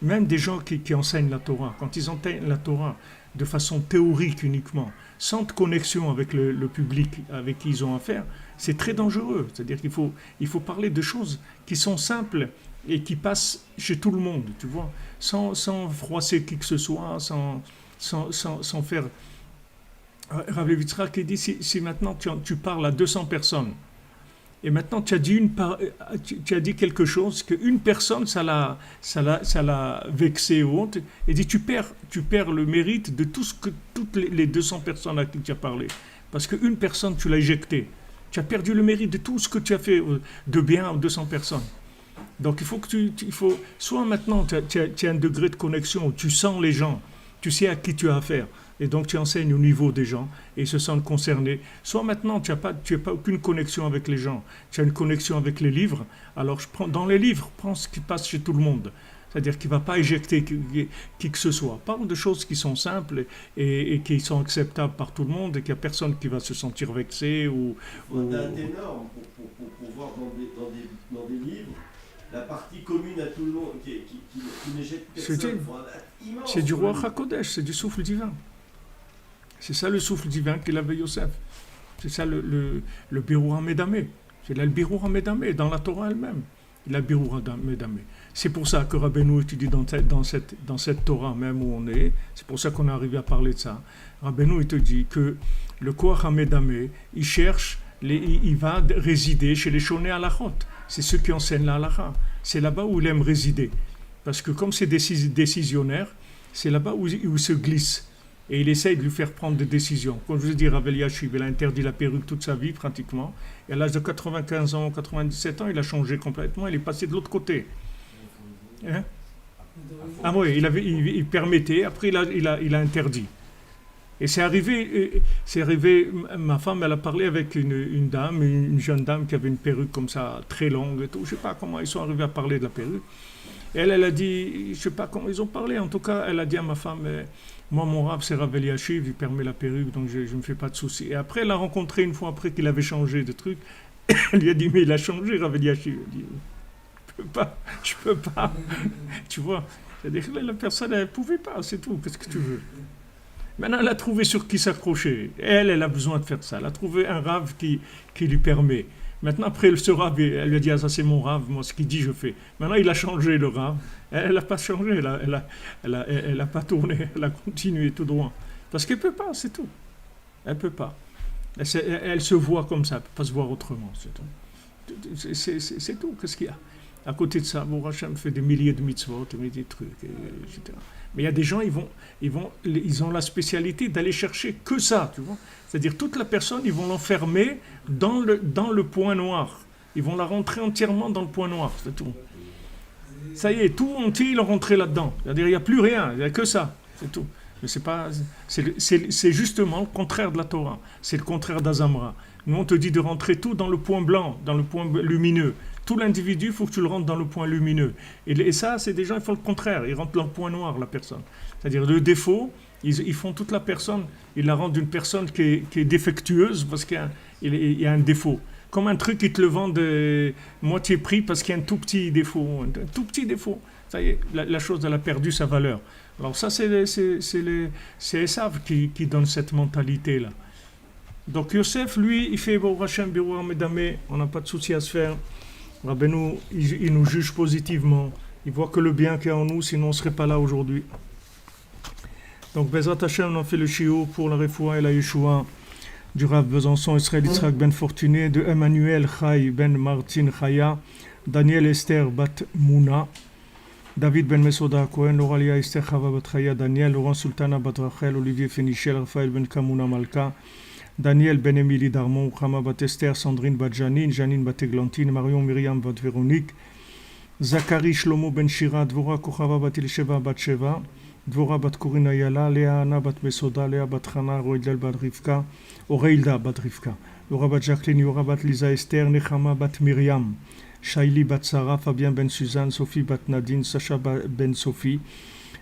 même des gens qui enseignent la Torah, quand ils enseignent la Torah de façon théorique uniquement, sans connexion avec le public avec qui ils ont affaire, c'est très dangereux. C'est-à-dire qu'il faut parler de choses qui sont simples et qui passent chez tout le monde, tu vois, sans froisser qui que ce soit, sans faire... Rav Levitzra qui dit, si maintenant tu parles à 200 personnes, et maintenant tu as dit quelque chose qu'une personne ça l'a vexé ou honte, et dit tu perds le mérite de toutes les 200 personnes à qui tu as parlé, parce qu'une personne tu l'as éjectée, tu as perdu le mérite de tout ce que tu as fait de bien aux 200 personnes. Donc il faut que soit maintenant tu as un degré de connexion où tu sens les gens, tu sais à qui tu as affaire, et donc tu enseignes au niveau des gens et ils se sentent concernés. Soit maintenant tu n'as pas aucune connexion avec les gens, tu as une connexion avec les livres, alors dans les livres, prends ce qui passe chez tout le monde. C'est-à-dire qu'il ne va pas éjecter qui que ce soit. Parle de choses qui sont simples et qui sont acceptables par tout le monde et qu'il n'y a personne qui va se sentir vexé ou... Il y a des normes pour voir dans des livres la partie commune à tout le monde qui n'éjecte personne. C'est du Ruach HaKodesh, c'est du souffle divin. C'est ça le souffle divin qu'il avait Yosef. C'est ça le Birur HaMedameh. C'est là le Birur HaMedameh dans la Torah elle-même. Il a le Birur HaMedameh. C'est pour ça que Rabbeinu étudie dans cette Torah même où on est. C'est pour ça qu'on est arrivé à parler de ça. Rabbeinu il te dit que le Koach HaMedameh, il va résider chez les Shonei Halachot. C'est ceux qui enseignent la halakha. c'est là-bas où il aime résider. Parce que comme c'est décisionnaire, c'est là-bas où il se glisse. Et il essaye de lui faire prendre des décisions. Comme je vous ai dit, Rav Eliashiv, il a interdit la perruque toute sa vie, pratiquement. Et à l'âge de 95 ans, 97 ans, il a changé complètement. Il est passé de l'autre côté. Hein? Ah oui, il permettait, après il a interdit. Et c'est arrivé, ma femme, elle a parlé avec une dame, une jeune dame qui avait une perruque comme ça, très longue et tout. Je ne sais pas comment ils sont arrivés à parler de la perruque. Et elle a dit, je ne sais pas comment ils ont parlé, en tout cas, elle a dit à ma femme, moi, mon Rav, c'est Rav Eliashiv, il permet la perruque, donc je ne me fais pas de soucis. Et après, elle l'a rencontré une fois après qu'il avait changé de truc. Elle lui a dit, mais il a changé, Rav Eliashiv. Elle dit, je peux pas. Tu vois, c'est-à-dire que la personne, elle ne pouvait pas, c'est tout, qu'est-ce que tu veux. Maintenant, elle a trouvé sur qui s'accrocher. Elle a besoin de faire ça. Elle a trouvé un Rav qui lui permet. Maintenant, après, ce Rav, elle lui a dit, ah, ça c'est mon Rav, moi, ce qu'il dit, je fais. Maintenant, il a changé le Rav. Elle n'a pas changé, elle n'a pas tourné, elle a continué tout droit. Parce qu'elle ne peut pas, c'est tout. Elle ne peut pas. Elle se voit comme ça, elle ne peut pas se voir autrement, c'est tout. C'est tout, qu'est-ce qu'il y a? À côté de ça, bon, Hachem fait des milliers de mitzvot, des trucs, etc. Mais il y a des gens, ils ont la spécialité d'aller chercher que ça, tu vois. C'est-à-dire, toute la personne, ils vont l'enfermer dans le point noir. Ils vont la rentrer entièrement dans le point noir, c'est tout. Ça y est, tout entier, ils l'ont rentré là-dedans. C'est-à-dire, il n'y a plus rien, il n'y a que ça, c'est tout. Mais c'est justement le contraire de la Torah. C'est le contraire d'Azamra. Nous, on te dit de rentrer tout dans le point blanc, dans le point lumineux. Tout l'individu, il faut que tu le rentres dans le point lumineux. Et ça, c'est des gens, ils font le contraire. Ils rentrent dans le point noir, la personne. C'est-à-dire, le défaut, ils font toute la personne, ils la rendent une personne qui est défectueuse parce qu'il y a un défaut. Comme un truc qui te le vend de moitié prix parce qu'il y a un tout petit défaut. Un tout petit défaut. Ça y est, la chose, elle a perdu sa valeur. Alors ça, c'est Esav qui donne cette mentalité-là. Donc Yosef, lui, il fait Baruch Hashem, Birour Medame, on n'a pas de souci à se faire. Rabbeinu, il nous juge positivement. Il voit que le bien qu'il y a en nous, sinon on ne serait pas là aujourd'hui. Donc Bezrat Hashem, on a fait le shiur pour la Refoua et la Yeshua du Rav Besançon, Israël Yitzhak ben Fortuné, de Emmanuel Chai ben Martin Chaya, Daniel Esther bat Mouna, David ben Mesoda Cohen, Loralia Esther Chava bat Chaya, Daniel, Laurent Sultana bat Rachel, Olivier Fénichel, Raphaël ben Kamuna Malka, Daniel ben Emily Darmon, Chama bat Esther, Sandrine bat Janine, Janine bat Eglantine, Marion Myriam bat Véronique, Zachary Shlomo ben Shira, Dvora Kochava bat Elisheva bat Sheva, Dvora bat Korina Yala, Léa Anna bat Mesoda, Léa bat Chana, Roidel bat Rivka, Oreilda bat Rivka, Laura bat Jacqueline, Yora bat Lisa Esther, Nechama bat Myriam, Shaili bat Sarah, Fabien ben Suzanne, Sophie bat Nadine, Sacha ben Sophie,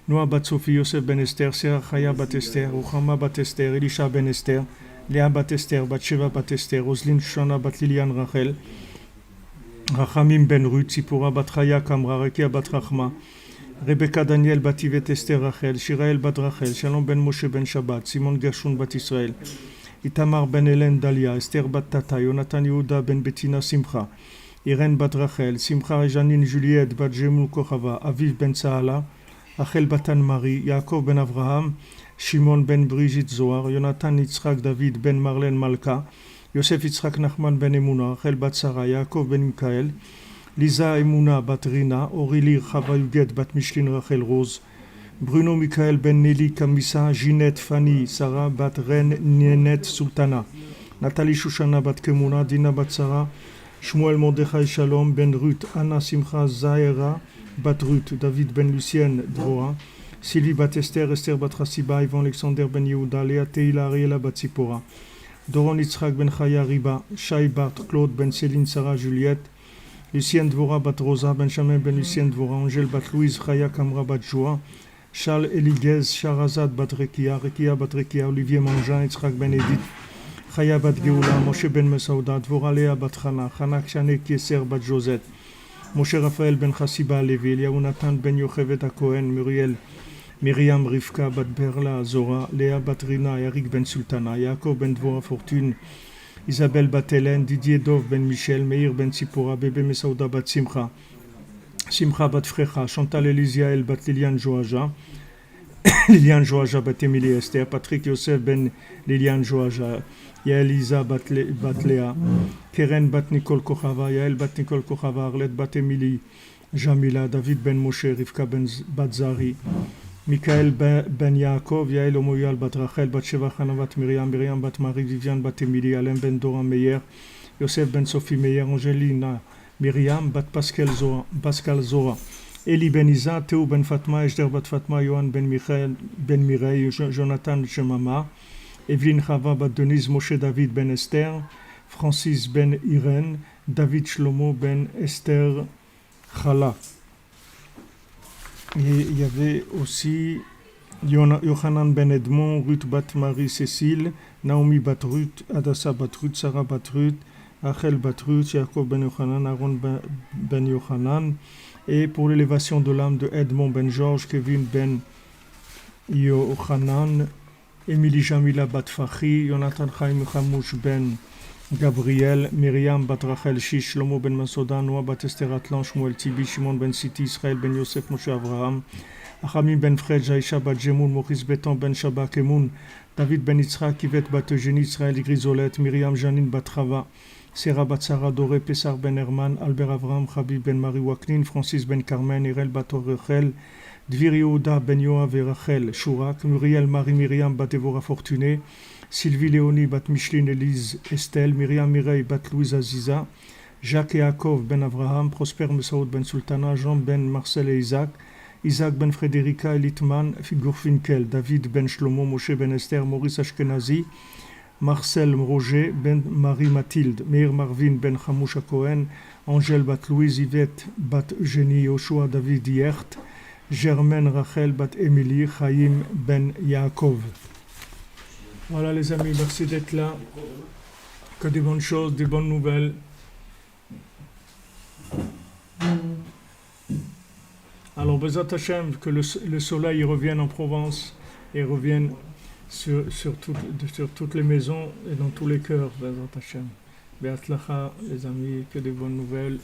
Noah bat Sophie, Yosef ben Esther, Serah Chaya bat Esther, Ochama bat Esther, Elisha ben Esther, Léa bat Esther, bat Sheva bat Esther, Roslyn Shana bat Liliane Rachel, Rachamim ben Ruth, Sipora bat Chaya Kamra, Rekia bat Rachma, Rebecca Daniel bat Yvette Esther Rachel, Shirael bat Rachel, Shalom ben Moshe ben Shabbat, Simon Gershon bat Israël, Itamar ben Hélène Dalia, Esther bat Tata, Jonathan Yehuda ben Bettina Simcha, Irène bat Rachel, Simcha et Janine Juliette bat Jemul Kochava, Aviv ben Sahala, Rachel bat Anne-Marie, Yaakov ben Avraham, Shimon ben Brigitte Zohar, Jonathan Yitzhak David ben Marlène Malka, Yosef Yitzhak Nachman ben Emouna, Rachel bat Sarah, Yaakov ben Mikael, Lisa Emouna bat Rina, Aurélie Chava Yuget bat Micheline Rachel Rose, Bruno Michael ben Nelly Kamissa, Ginette Fanny, Sarah bat Ren Nenet Sultana, Nathalie Shushana bat Kemuna, Dina bat Sarah, Shmuel Mordechai Shalom ben Ruth, Anna Simcha Zahera bat Ruth, David ben Lucienne Dvora, Sylvie bat Esther, Esther bat Rassiba, Yvan Alexander ben Yehuda, Léa Teila Ariela bat Zipora, Doron Yitzhak ben Chaya Riba, Shai bat Claude ben Céline Sarah Juliette, Lucienne Dvora bat Rosa, Benjamin ben Lucienne Dvora, Angèle bat Louise, Chaya Kamra bat Joa, Charles Eliguez, Sharazad bat Rekia, Rekia bat Rekia, Olivier Mangin, Yitzhak ben Edith, Chaya bat Geoula, Moshe ben Mesauda, Dvora Léa bat Chana, Chana Kshanek Yeser bat Josette, Moshe Raphaël ben Chassiba Levi, Eliaou Nathan ben Yochevet Cohen, Myriam Rivka bat Berla Zora, Léa bat Rina, Eric ben Sultana, Yaakov ben Dvora Fortune, Isabelle bat Hélène, Didier Dov ben Michel, Meir ben Sipora, Bébé Mesauda bat Simcha, Simcha bat Frecha, Chantal Elisiael bat Liliane Joaja, Liliane Joaja bat Émilie Esther, Patrick Yosef ben Liliane Joaja, Yael Isa bat Léa, Keren bat Nicole Kochava, Yael bat Nicole Kochava, Arlette bat Émilie, Jamila, David ben Moshe, Rivka ben Batzari, Michael ben Yaakov, Yael Omoyal bat Rachel, bat Sheva Chana bat Miriam, Miriam bat Marie, Viviane bat Emily, Alain ben Dora Meyer, Yosef ben Sophie Meyer, Angelina, Miriam bat Pascal Zora, Eli ben Isa, Théo ben Fatma, Ejder bat Fatma, Yohan ben Mireille, Jonathan Shemama, Evelyne Chava bat Denise, Moshe David ben Esther, Francis ben Irène, David Shlomo ben Esther Chala. Et il y avait aussi Yohanan ben Edmond, Ruth bat Marie Cécile, Naomi bat Ruth, Adassa bat Ruth, Sarah bat Ruth, Rachel bat Ruth, Jacob ben Yohanan, Aaron ben Yohanan. Et pour l'élévation de l'âme de Edmond ben Georges, Kevin ben Yohanan, Émilie Jamila bat Fachi, Jonathan Chaim Chamouche ben Gabriel, Myriam bat Rachel Shish, Shlomo ben Masoda, Noah bat Esther Atlan, Shmuel Tibi, Shimon ben Siti, Israël ben Yosef, Moshe Avraham, Achamim ben Fred, Jaïcha bat Jemoun, Maurice Betan ben Shabak Emoun, David ben Yitzhak, Yvette bat Eugénie, Israël Grisolet, Myriam Janine bat Rava, Sarah bat Sarah Doré, Pessar ben Herman, Albert Avraham, Habib ben Marie Waknin, Francis ben Carmen, Irel bat Rachel, Dvir Yehuda ben Yoav et Rachel, Shurak, Muriel Marie Myriam bat Devora Fortuné, Sylvie Léonie bat Micheline Élise Estelle, Myriam Mireille bat Louise Aziza, Jacques et Yaakov ben Avraham, Prosper Mesaoud ben Sultana, Jean ben Marcel et Isaac, Isaac ben Frédérica Elitman, Gurfinkel, David ben Shlomo, Moshe ben Esther, Maurice Ashkenazi, Marcel Roger ben Marie Mathilde, Meir Marvin ben Chamoucha Cohen, Angèle bat Louise, Yvette bat Eugénie, Yoshua David Yert, Germaine Rachel bat Émilie, Chaim ben Yaakov. Voilà les amis, merci d'être là. Que des bonnes choses, des bonnes nouvelles. Alors, Bezat Hashem, que le soleil revienne en Provence et revienne sur toutes les maisons et dans tous les cœurs, Bezat Hashem. Be'atzlacha, les amis, que des bonnes nouvelles.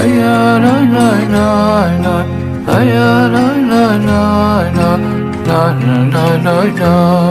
la la la la la la la